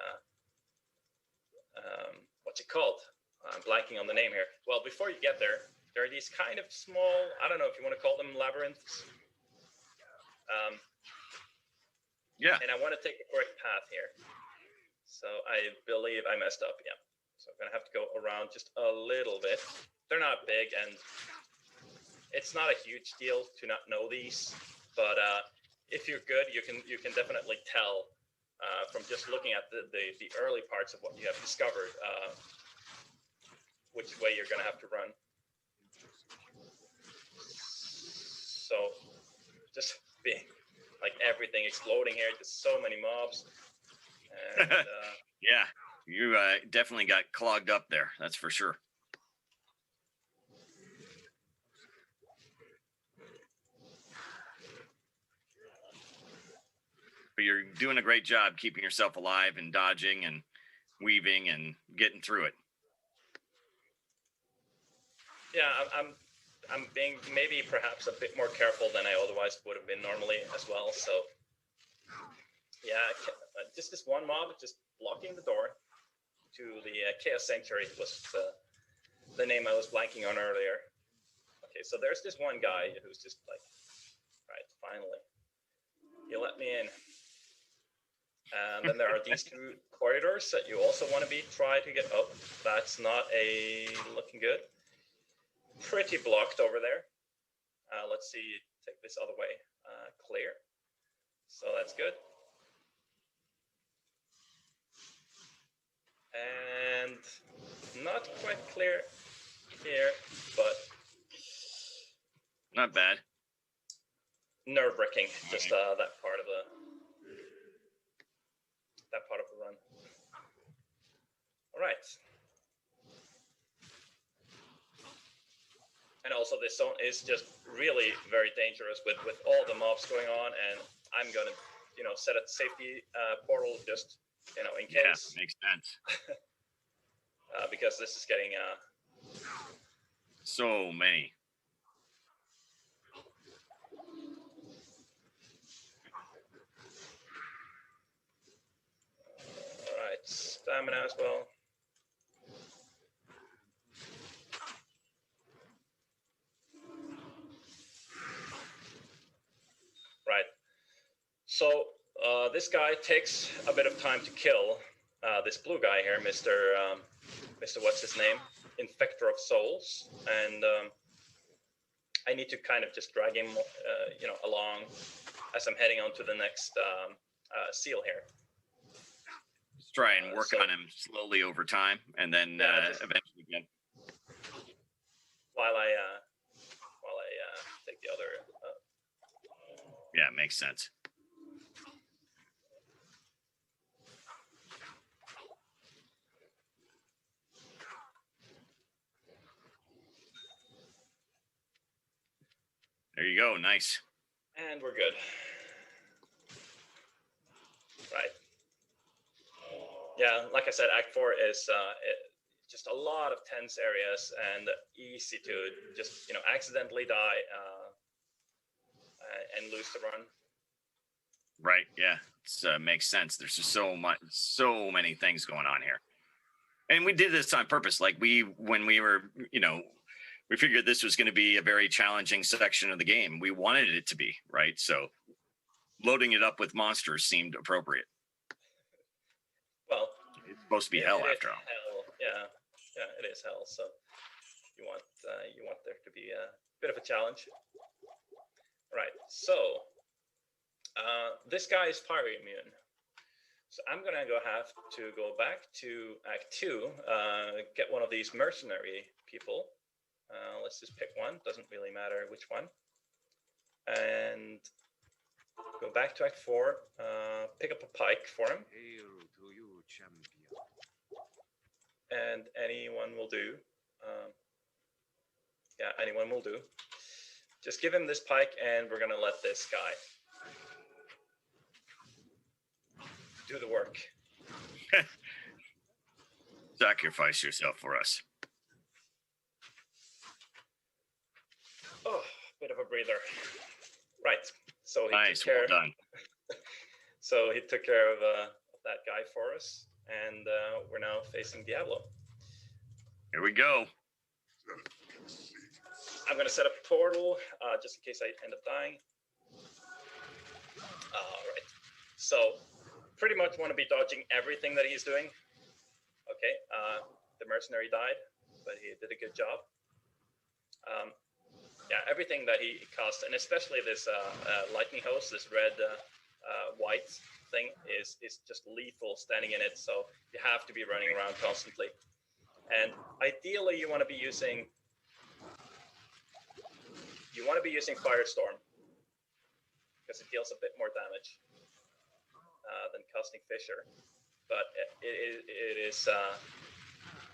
what's it called? I'm blanking on the name here. Well, before you get there, there are these kind of small, I don't know if you want to call them labyrinths. Yeah. And I want to take the correct path here. So I believe I messed up, yeah. So I'm going to have to go around just a little bit. They're not big, and it's not a huge deal to not know these. But if you're good, you can definitely tell from just looking at the early parts of what you have discovered which way you're going to have to run. So just being like everything exploding here, just so many mobs. And, yeah, you definitely got clogged up there. That's for sure. But you're doing a great job keeping yourself alive and dodging and weaving and getting through it. Yeah, I'm being maybe perhaps a bit more careful than I otherwise would have been normally as well. So yeah, just this one mob just blocking the door to the Chaos Sanctuary was the name I was blanking on earlier. Okay, so there's this one guy who's just like, right, finally, you let me in. And then there are these two corridors that you also want to try to get. Oh, that's not looking good. Pretty blocked over there. Let's see, take this other way. Clear. So that's good. And not quite clear here, but not bad. Nerve-wracking, just that part of the run. All right. And also this zone is just really very dangerous with all the mobs going on, and I'm gonna, set a safety portal just, in case. Yeah, makes sense. Because this is getting so many. All right, stamina as well. Right. So this guy takes a bit of time to kill. This blue guy here, Mr. What's his name? Infector of Souls, and I need to kind of just drag him, along as I'm heading on to the next seal here. Just try and work on him slowly over time, and then eventually again. While I take the other. Yeah, it makes sense. There you go. Nice. And we're good. Right. Yeah, like I said, Act 4 is just a lot of tense areas and easy to just, accidentally die and lose the run. Right. Yeah. It makes sense. There's just so many things going on here. And we did this on purpose. Like when we were, we figured this was going to be a very challenging section of the game. We wanted it to be, right? So loading it up with monsters seemed appropriate. Well, it's supposed to be hell after all. Hell. Yeah, it is hell. So you want there to be a bit of a challenge. Right. So this guy is fire immune. So I'm gonna have to go back to Act 2, get one of these mercenary people. Let's just pick one. Doesn't really matter which one. And go back to Act 4. Pick up a pike for him. Hail to you, champion. And anyone will do. Yeah, anyone will do. Just give him this pike, and we're gonna let this guy do the work. Sacrifice yourself for us. Oh, bit of a breather. Right. So he Nice, took care. well done. So he took care of that guy for us, and we're now facing Diablo. Here we go. I'm gonna set up a portal just in case I end up dying. All right. So pretty much want to be dodging everything that he's doing. Okay. The mercenary died, but he did a good job. Yeah, everything that he cast, and especially this lightning hose, this red white thing is just lethal standing in it. So you have to be running around constantly. And ideally, you want to be using Firestorm because it deals a bit more damage than casting Fissure. But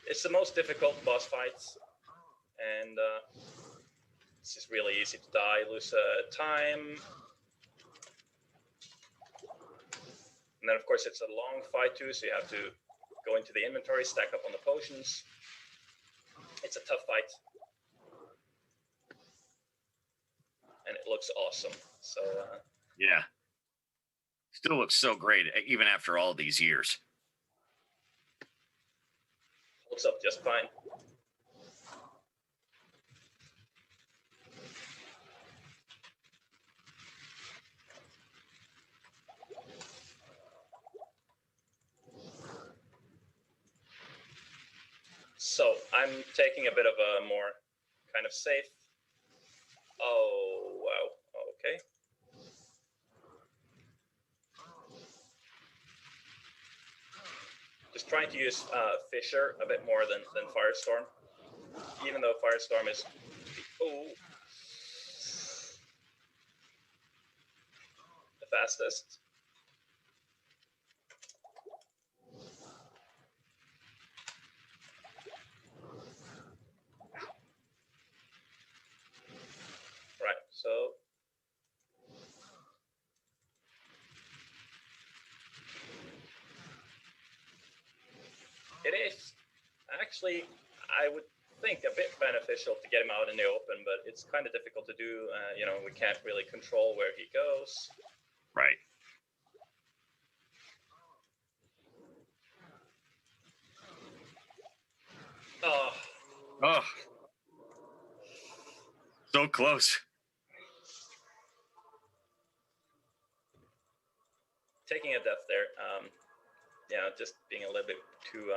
it's the most difficult boss fights, and it's just really easy to die, lose time. And then, of course, it's a long fight too, so you have to go into the inventory, stack up on the potions. It's a tough fight. And it looks awesome. So yeah. Still looks so great, even after all these years. Holds up just fine. So I'm taking a bit of a more kind of safe. Oh, wow. Okay. Just trying to use Fissure a bit more than Firestorm. Even though Firestorm is the fastest. Right, so it is actually, I would think, a bit beneficial to get him out in the open, but it's kind of difficult to do. You know, we can't really control where he goes. Right. Oh. So close. Taking a death there. Yeah, just being a little bit too...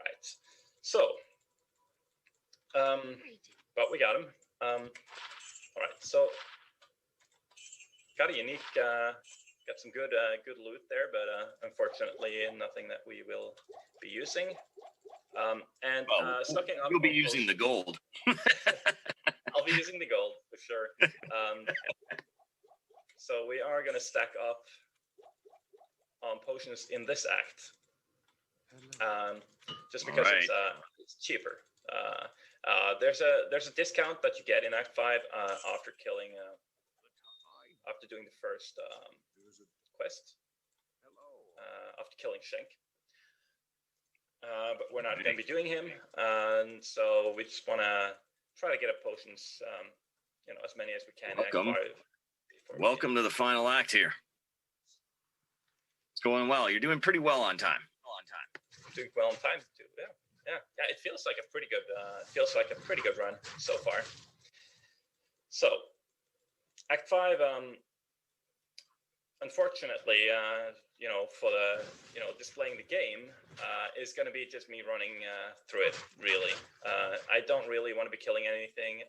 Right. So, but we got him. All right, so got a unique, got some good loot there, but unfortunately nothing that we will be using. And stocking up. You'll be using the gold. I'll be using the gold for sure. So we are going to stack up on potions in this act, just because it's cheaper. There's a discount that you get in Act 5 after killing, after doing the first quest, after killing Shank. But we're not going to be doing him, and so we just want to try to get up potions, you know, as many as we can. Welcome. Welcome to the final act here. It's going well. You're doing pretty well on time. Doing well on time too. Yeah. It feels like a pretty good run so far. So, Act 5. Unfortunately, you know, for the displaying the game, is going to be just me running through it. Really, I don't really want to be killing anything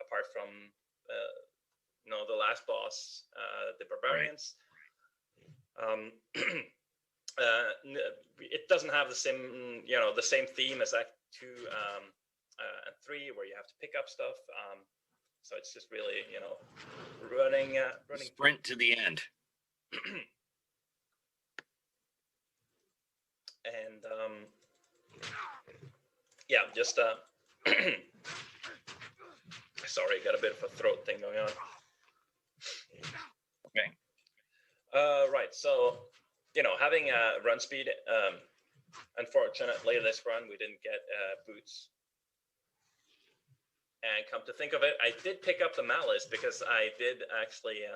apart from the last boss, the barbarians. It doesn't have the same theme as Act 2 and 3, where you have to pick up stuff. So it's just really, running sprint to the end. And yeah, just sorry, got a bit of a throat thing going on. Okay. Right. So, having run speed. Unfortunately, this run we didn't get boots. And come to think of it, I did pick up the malice because I did actually.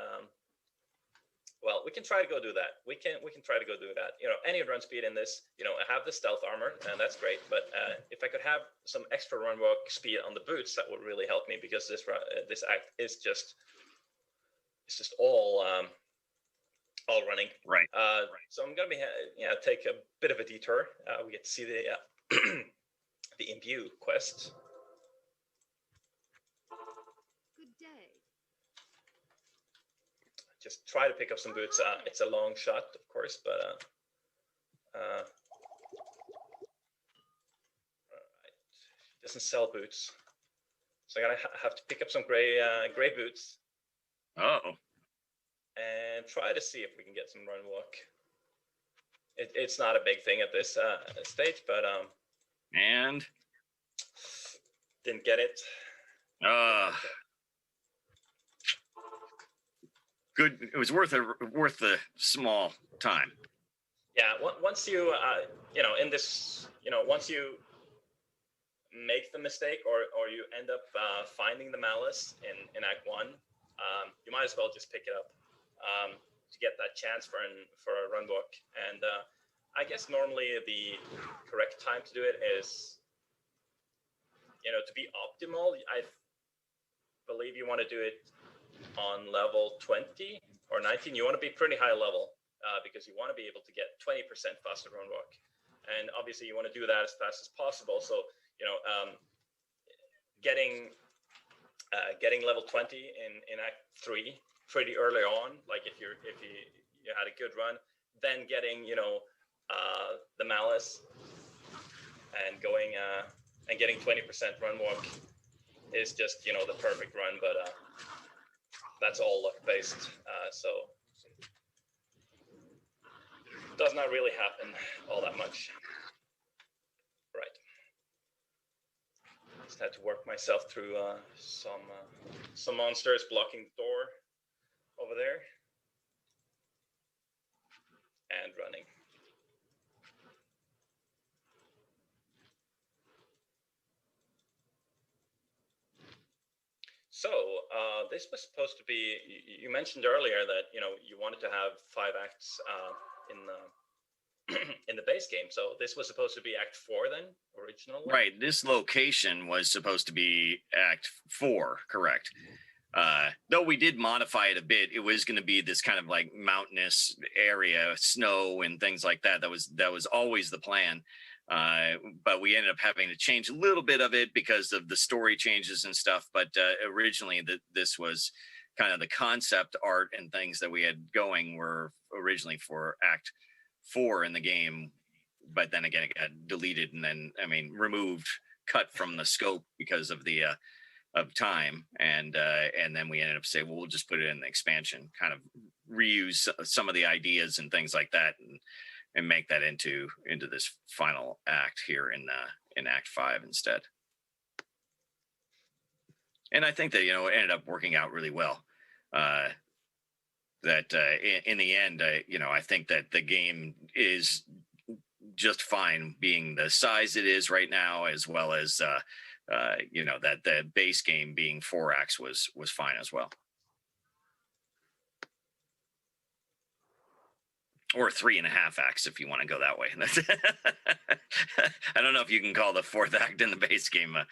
Well, we can try to go do that. We can try to go do that. Any run speed in this, I have the stealth armor, and that's great. But if I could have some extra run walk speed on the boots, that would really help me because this act is just all running. Right. So I'm gonna be take a bit of a detour. We get to see the the imbue quest. Good day. Just try to pick up some boots. It's a long shot, of course, but all right. Doesn't sell boots, so I'm gonna have to pick up some gray boots. Oh. And try to see if we can get some run walk. It's not a big thing at this stage, but And didn't get it. Good. It was worth the small time. Yeah, once you in this once you make the mistake or you end up finding the malice in Act 1, you might as well just pick it up to get that chance for a run book. And I guess normally the correct time to do it is to be optimal. I believe you want to do it on level 20 or 19. You want to be pretty high level because you want to be able to get 20% faster run walk, and obviously you want to do that as fast as possible. So getting level 20 in Act 3 pretty early on, like if you had a good run, then getting the malice and going and getting 20% run walk is just the perfect run, but that's all luck based, so does not really happen all that much. Right. Just had to work myself through some monsters blocking the door over there and running. So this was supposed to be. You mentioned earlier that you wanted to have 5 acts in the base game. So this was supposed to be Act 4 then, originally. Right. This location was supposed to be Act 4, correct? Though we did modify it a bit, it was going to be this kind of like mountainous area, snow and things like that. That was always the plan. But we ended up having to change a little bit of it because of the story changes and stuff. But originally, this was kind of the concept art and things that we had going were originally for Act 4 in the game. But then again, it got deleted and then, removed, cut from the scope because of the of time. And then we ended up saying, well, we'll just put it in the expansion, kind of reuse some of the ideas and things like that. And make that into this final act here in Act 5 instead. And I think that it ended up working out really well. That in the end, I think that the game is just fine being the size it is right now, as well as that the base game being 4 acts was fine as well. Or 3.5 acts if you want to go that way. I don't know if you can call the 4th act in the base game a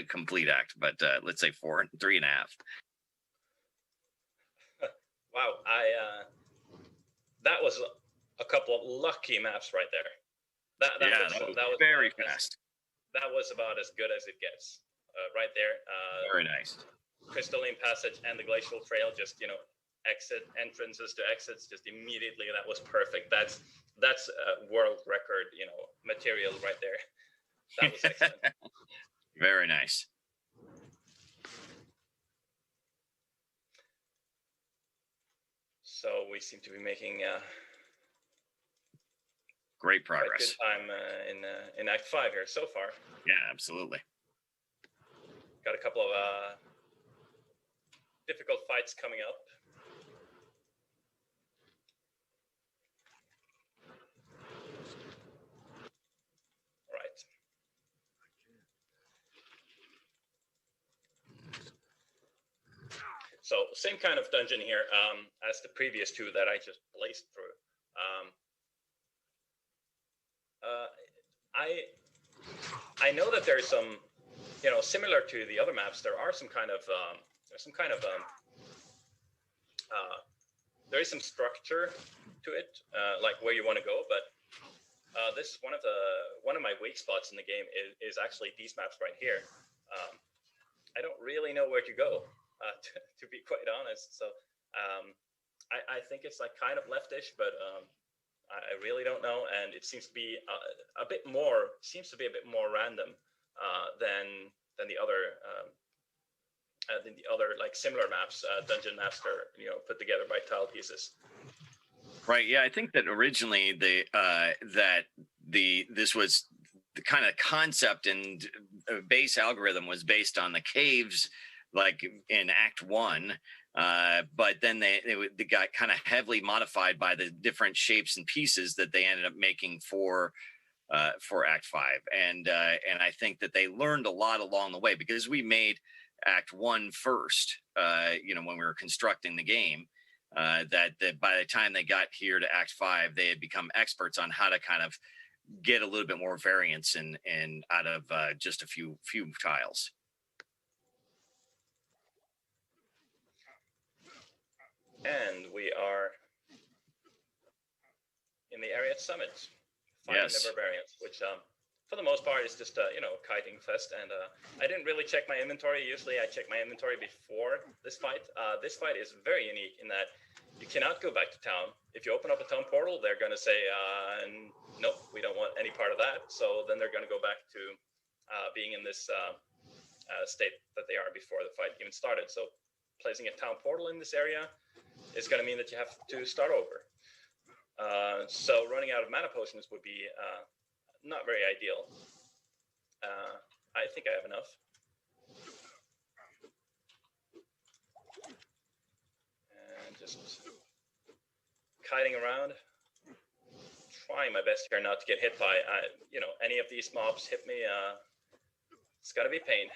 complete act, but let's say 4 and 3.5. Wow, that was a couple of lucky maps right there. That was very fast. That was about as good as it gets, right there. Very nice. Crystalline Passage and the Glacial Trail, just entrances to exits, just immediately. That was perfect. That's world record, material right there. That was excellent. Very nice. So we seem to be making great progress. Good time in Act 5 here so far. Yeah, absolutely. Got a couple of difficult fights coming up. So same kind of dungeon here as the previous two that I just blazed through. I know that there's some, similar to the other maps, there is some structure to it, like where you want to go. But this is one of my weak spots in the game is actually these maps right here. I don't really know where to go, to be quite honest. So I think it's like kind of leftish, but I really don't know, and it seems to be a bit more random than the other like similar maps, dungeon maps that are put together by tile pieces. Right. Yeah, I think that originally this was the kind of concept and base algorithm was based on the caves, like in Act 1. But then they got kind of heavily modified by the different shapes and pieces that they ended up making for Act 5. And I think that they learned a lot along the way, because we made Act 1 first, when we were constructing the game. That by the time they got here to Act 5, they had become experts on how to kind of get a little bit more variance in out of just a few tiles. And we are in the area at Summit, finding the Barbarians, which for the most part is just kiting fest. And I didn't really check my inventory. Usually I check my inventory before this fight. This fight is very unique in that you cannot go back to town. If you open up a town portal, they're going to say, nope, we don't want any part of that. So then they're going to go back to being in this state that they are before the fight even started. So placing a town portal in this area is going to mean that you have to start over. So running out of mana potions would be not very ideal. I think I have enough. And just kiting around, trying my best here not to get hit by, any of these mobs hit me. It's got to be pain.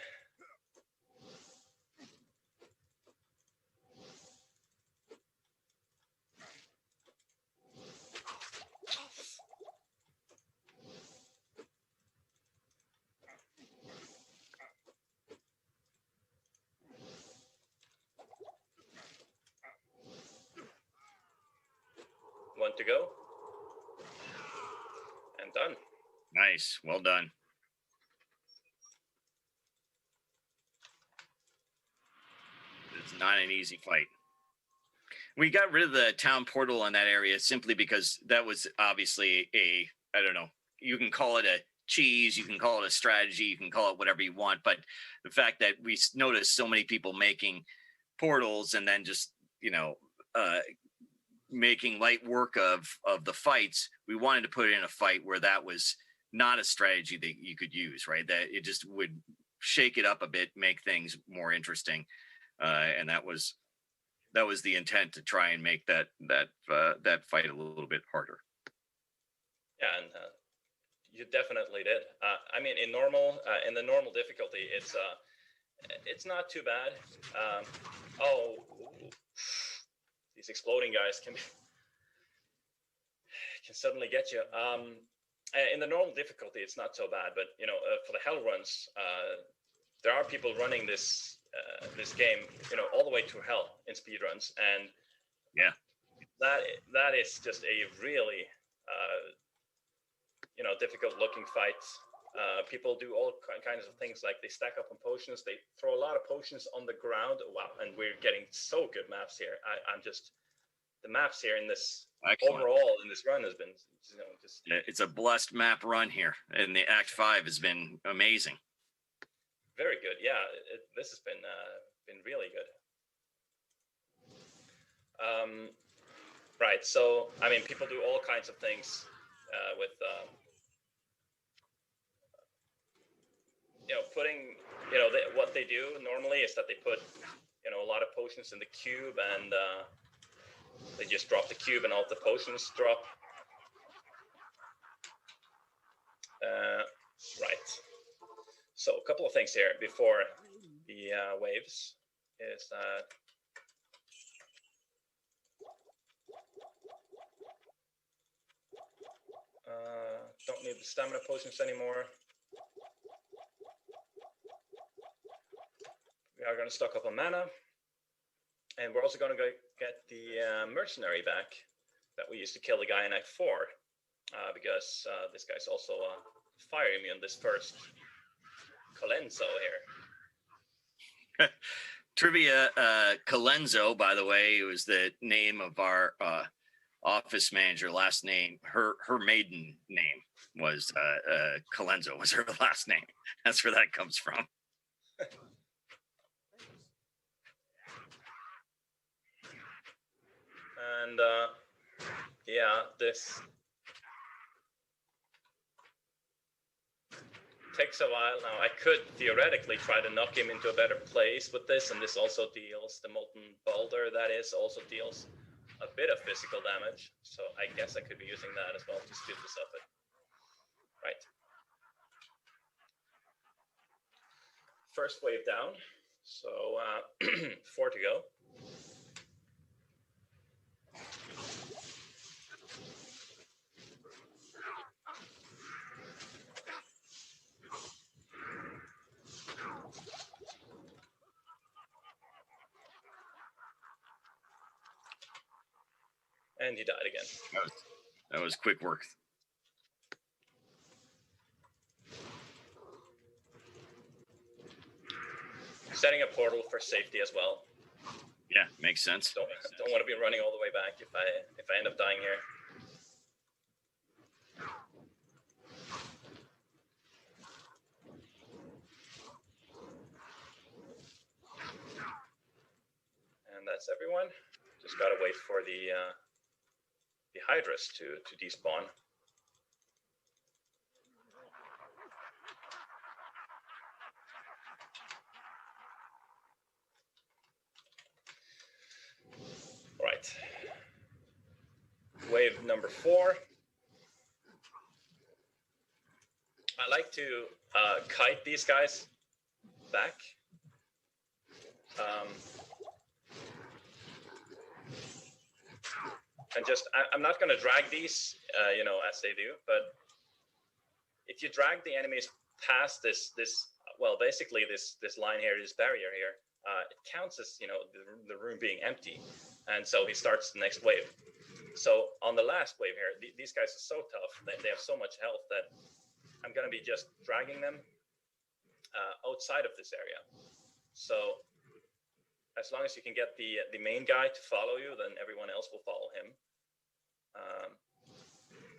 One to go. And done. Nice. Well done. It's not an easy fight. We got rid of the town portal in that area simply because that was obviously I don't know, you can call it a cheese, you can call it a strategy, you can call it whatever you want. But the fact that we noticed so many people making portals and then just, making light work of the fights, we wanted to put in a fight where that was not a strategy that you could use, right? That it just would shake it up a bit, make things more interesting, and that was the intent, to try and make that fight a little bit harder. Yeah, and you definitely did. I mean, in the normal difficulty, it's not too bad. These exploding guys can suddenly get you. In the normal difficulty, it's not so bad, but for the hell runs, there are people running this game, all the way to hell in speedruns, and yeah, that is just a really difficult looking fight. People do all kinds of things, like they stack up on potions, they throw a lot of potions on the ground. Wow, and we're getting so good maps here. The maps here in this excellent. Overall in this run has been just it's a blessed map run here, and the Act 5 has been amazing. Very good. Yeah, this has been really good. Right. So I mean, people do all kinds of things with putting what they do normally is that they put a lot of potions in the cube, and they just drop the cube and all the potions drop. Right. So a couple of things here before the waves is Don't need the stamina potions anymore. We are going to stock up on mana. And we're also going to get the mercenary back that we used to kill the guy in Act 4. Because this guy's also fire immune, this first Colenso here. Trivia, Colenso, by the way, was the name of our office manager, last name. Her maiden name was Colenso, was her last name. That's where that comes from. And yeah, this takes a while now. I could theoretically try to knock him into a better place with this, and this also deals, the Molten Boulder, that is, also deals a bit of physical damage. So I guess I could be using that as well to speed this up. Right. First wave down. So 4 to go. And he died again. That was quick work. Setting a portal for safety as well. Yeah, makes sense. Don't want to be running all the way back if I end up dying here. And that's everyone. Just gotta wait for the Hydras to despawn. Right. Wave number 4. I like to kite these guys back. And just, I'm not going to drag these, as they do, but if you drag the enemies past this well, basically this line here, this barrier here, it counts as, the room being empty. And so he starts the next wave. So on the last wave here, these guys are so tough, they have so much health that I'm going to be just dragging them outside of this area. So as long as you can get the main guy to follow you, then everyone else will follow him.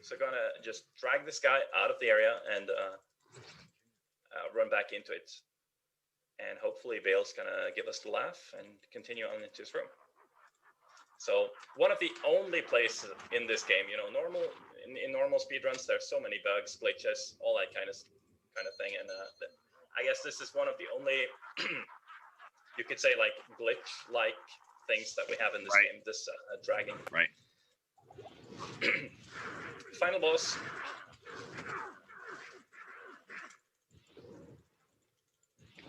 So gonna just drag this guy out of the area and run back into it. And hopefully Bale's gonna give us the laugh and continue on into his room. So one of the only places in this game, in normal speedruns, there's so many bugs, glitches, all that kind of thing. And I guess this is one of the only you could say like glitch-like things that we have in this game, this dragging. Right. Final boss.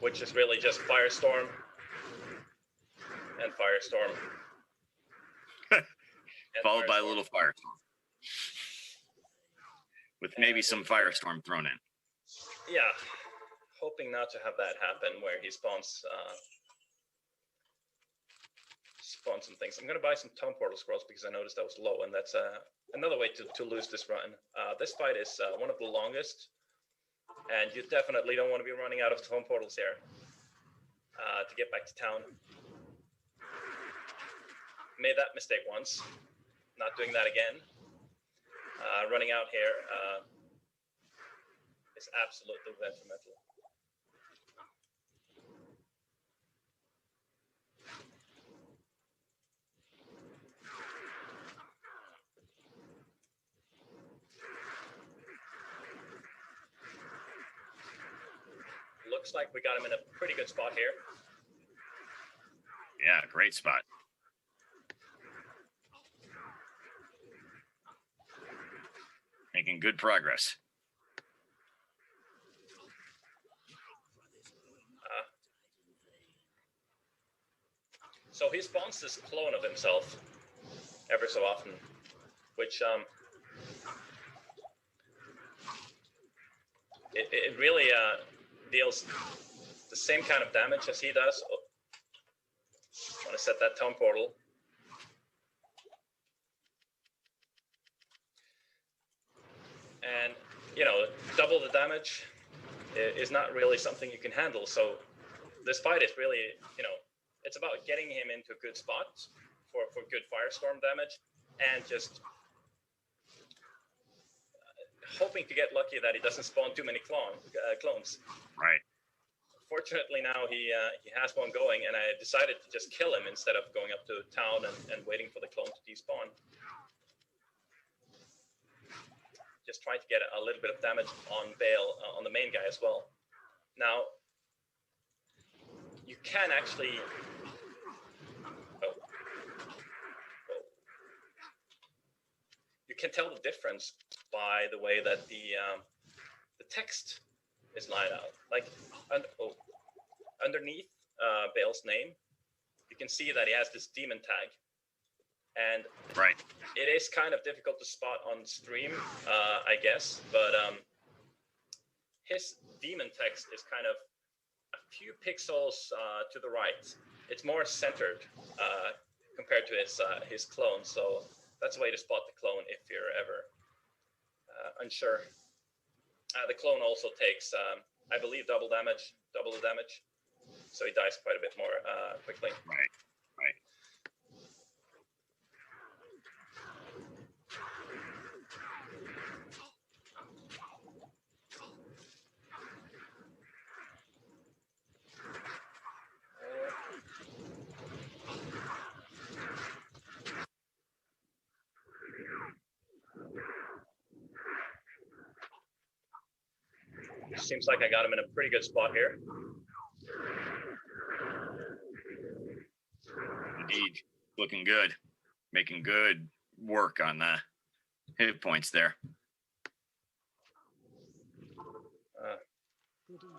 Which is really just Firestorm and Firestorm. Followed by a little Firestorm. With maybe some Firestorm thrown in. Yeah. Hoping not to have that happen where he spawns some things. I'm going to buy some Tome Portal Scrolls because I noticed that was low, and that's another way to lose this run. This fight is one of the longest, and you definitely don't want to be running out of Tome Portals here to get back to town. Made that mistake once. Not doing that again. Running out here is absolutely detrimental. Looks like we got him in a pretty good spot here. Yeah, great spot. Making good progress. So he spawns this clone of himself ever so often, which it really deals the same kind of damage as he does. Oh, I want to set that town portal. And, you know, double the damage is not really something you can handle. So this fight is really, you know, it's about getting him into a good spot for good firestorm damage and just hoping to get lucky that he doesn't spawn too many clones. Right. Fortunately, now he has one going, and I decided to just kill him instead of going up to town and waiting for the clone to despawn. Just trying to get a little bit of damage on Bale, on the main guy as well. Now, you can actually... You can tell the difference by the way that the text is lined out. Like, underneath Bale's name, you can see that he has this demon tag. And Right. it is kind of difficult to spot on stream, I guess, but his demon text is kind of a few pixels to the right. It's more centered compared to his clone, so that's a way to spot the clone if you're ever unsure. The clone also takes, I believe, double the damage, so he dies quite a bit more quickly. Right. Right. Seems like I got him in a pretty good spot here. Indeed. Looking good. Making good work on the hit points there. Good evening.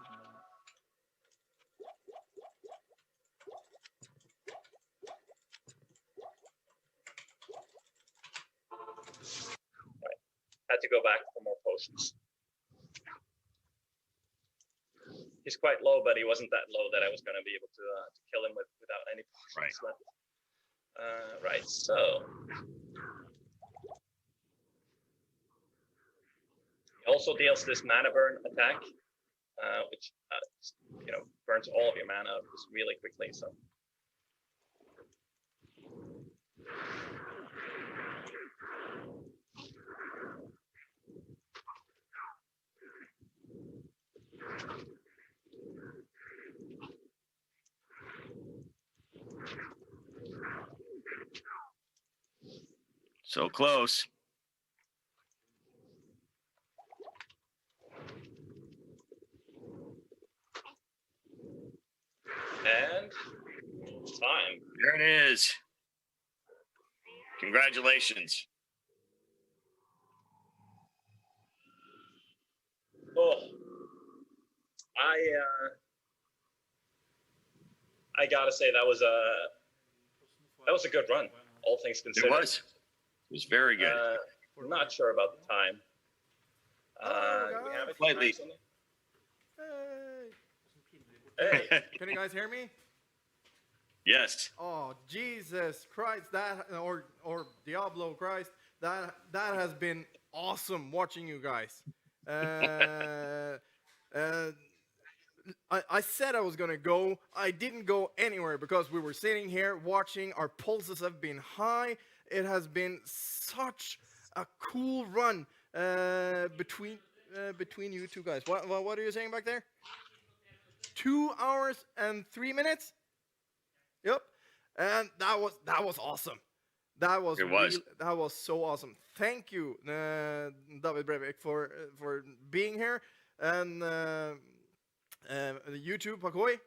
Right. Had to go back for more potions. He's quite low, but he wasn't that low that I was going to be able to kill him without any potions left. Right, so he also deals this mana burn attack, which you know, burns all of your mana just really quickly. So So close. and time. There it is. Congratulations. Oh, I gotta say that was a good run, all things considered. It was. It was very good. I'm not sure about the time. Oh, We have it Slightly. Hey. Hey, Can you guys hear me? Yes. Oh, Jesus Christ, that or Diablo Christ, that has been awesome watching you guys. I said I was gonna go. I didn't go anywhere because we were sitting here watching. Our pulses have been high. It has been such a cool run between you two guys. What are you saying back there? 2 hours and 3 minutes. Yep, and that was awesome. That was that was so awesome. Thank you, David Breviks, for being here, and YouTube Phaqui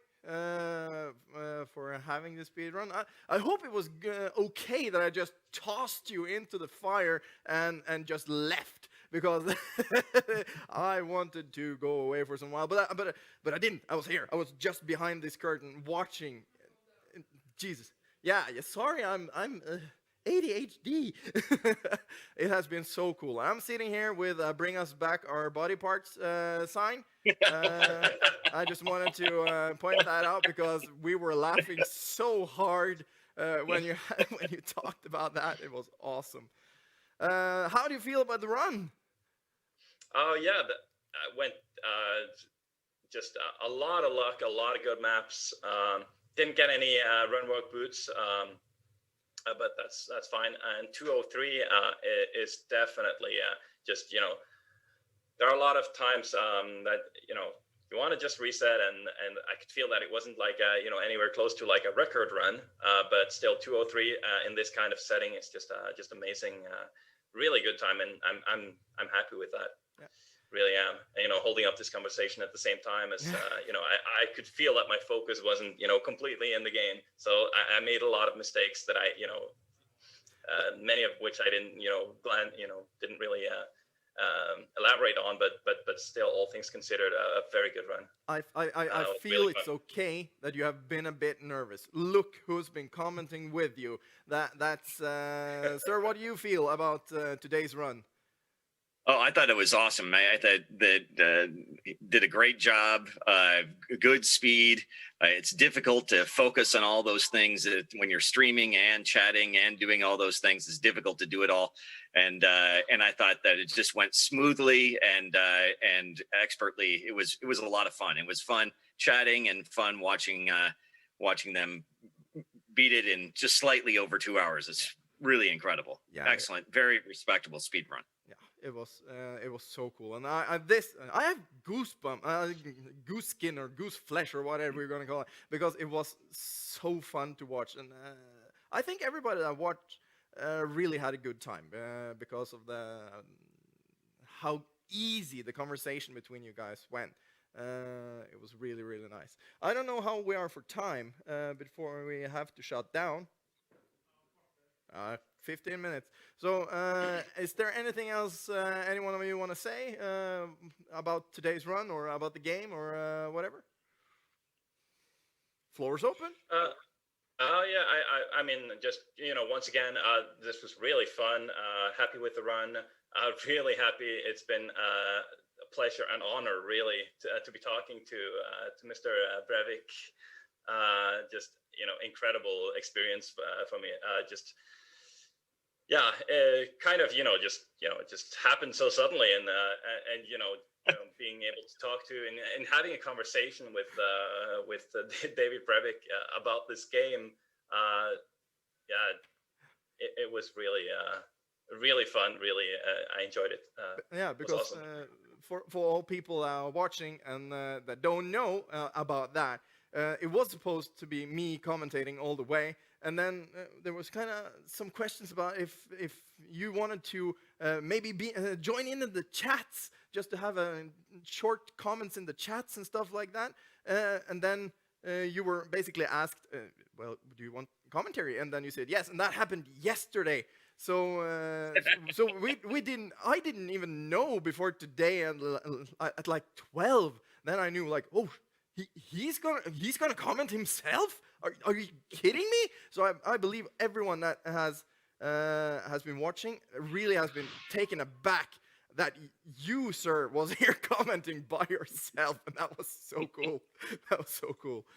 for having the speed run. I hope it was okay that I just tossed you into the fire and just left, because I wanted to go away for some while, but I didn't. I was here. I was just behind this curtain watching. Jesus. Yeah. Sorry. I'm. ADHD. It has been so cool. I'm sitting here with bring us back our body parts sign. I just wanted to point that out because we were laughing so hard when you when you talked about that. It was awesome. How do you feel about the run? Oh yeah, I went just a lot of luck, a lot of good maps. Didn't get any run work boots, but that's fine. And 203 is definitely just there are a lot of times that you want to just reset, and I could feel that it wasn't like anywhere close to like a record run, but still 203 in this kind of setting is just amazing, really good time, and I'm happy with that. Yeah. Really am. Holding up this conversation at the same time as I could feel that my focus wasn't completely in the game, so I made a lot of mistakes that I many of which I didn't didn't really elaborate on, but still, all things considered, a very good run. I feel really it's fun. okay that you have been a bit nervous. Look who's been commenting with you. That's sir. What do you feel about today's run? Oh, I thought it was awesome. I thought that did a great job. Good speed. It's difficult to focus on all those things when you're streaming and chatting and doing all those things. It's difficult to do it all. And I thought that it just went smoothly and expertly. It was a lot of fun. It was fun chatting and fun watching them beat it in just slightly over 2 hours. It's really incredible. Yeah, excellent, very respectable speed run. Yeah, it was so cool, and I have goose skin or goose flesh or whatever we're gonna call it, because it was so fun to watch, and I think everybody that watched really had a good time because of the how easy the conversation between you guys went. It was really nice. I don't know how we are for time before we have to shut down. 15 minutes. So, is there anything else any one of you want to say about today's run or about the game or whatever? Floor's open. Yeah, I mean, just once again, this was really fun. Happy with the run. Really happy. It's been a pleasure and honor, really, to be talking to Mr. Brevik. Just incredible experience for me. Yeah, kind of, it just happened so suddenly, and being able to talk to and having a conversation with David Breviks about this game, yeah, it was really fun. Really, I enjoyed it. Yeah, because awesome. For all people watching and that don't know about that, it was supposed to be me commentating all the way. And then there was kind of some questions about if you wanted to maybe join in the chats, just to have short comments in the chats and stuff like that. And then you were basically asked, well, do you want commentary? And then you said yes, and that happened yesterday. So I didn't even know before today, and at like 12, then I knew, like, oh, he's gonna comment himself. Are you kidding me? So I believe everyone that has been watching really has been taken aback that you, sir, was here commenting by yourself, and that was so cool. That was so cool.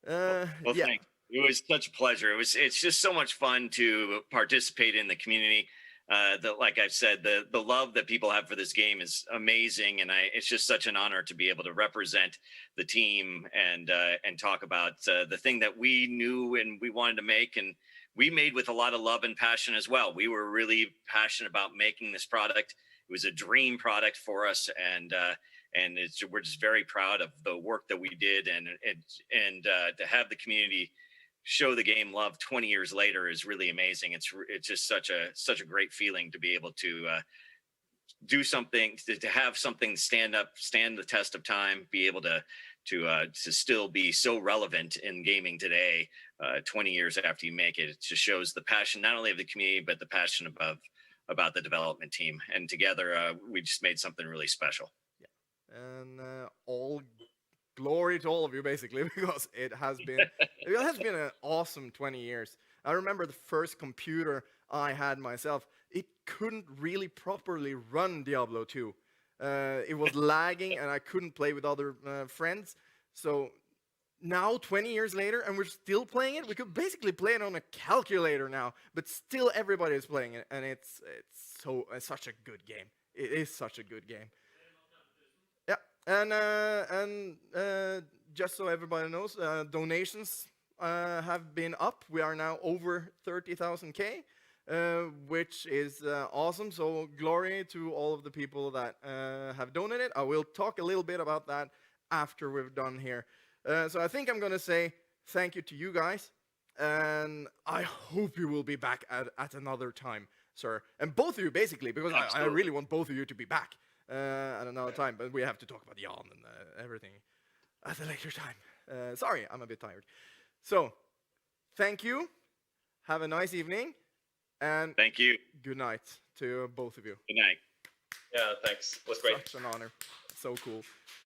Well, yeah. thanks. It was such a pleasure. It's just so much fun to participate in the community. Like I've said, the love that people have for this game is amazing, and it's just such an honor to be able to represent the team and talk about the thing that we knew and we wanted to make, and we made with a lot of love and passion as well. We were really passionate about making this product. It was a dream product for us, and we're just very proud of the work that we did, and to have the community show the game love 20 years later is really amazing. It's just such a great feeling to be able to do something, to have something stand the test of time, be able to still be so relevant in gaming today, 20 years after you make it. It just shows the passion not only of the community but the passion about the development team, and together we just made something really special. Yeah, and all glory to all of you, basically, because it has been an awesome 20 years. I remember the first computer I had myself, it couldn't really properly run Diablo 2. It was lagging and I couldn't play with other friends. So now, 20 years later, and we're still playing it. We could basically play it on a calculator now, but still everybody is playing it, and it's such a good game. It is such a good game. Yeah, and just so everybody knows, donations have been up. We are now over 30,000K, which is awesome. So glory to all of the people that have donated. I will talk a little bit about that after we're done here. So I think I'm going to say thank you to you guys, and I hope you will be back at another time, sir. And both of you, basically, because I really want both of you to be back at another time, but we have to talk about Jan and everything at a later time. Sorry, I'm a bit tired. So, thank you, have a nice evening, and Thank you. good night to both of you. Good night. Yeah, thanks. It was great. Such an honor. So cool.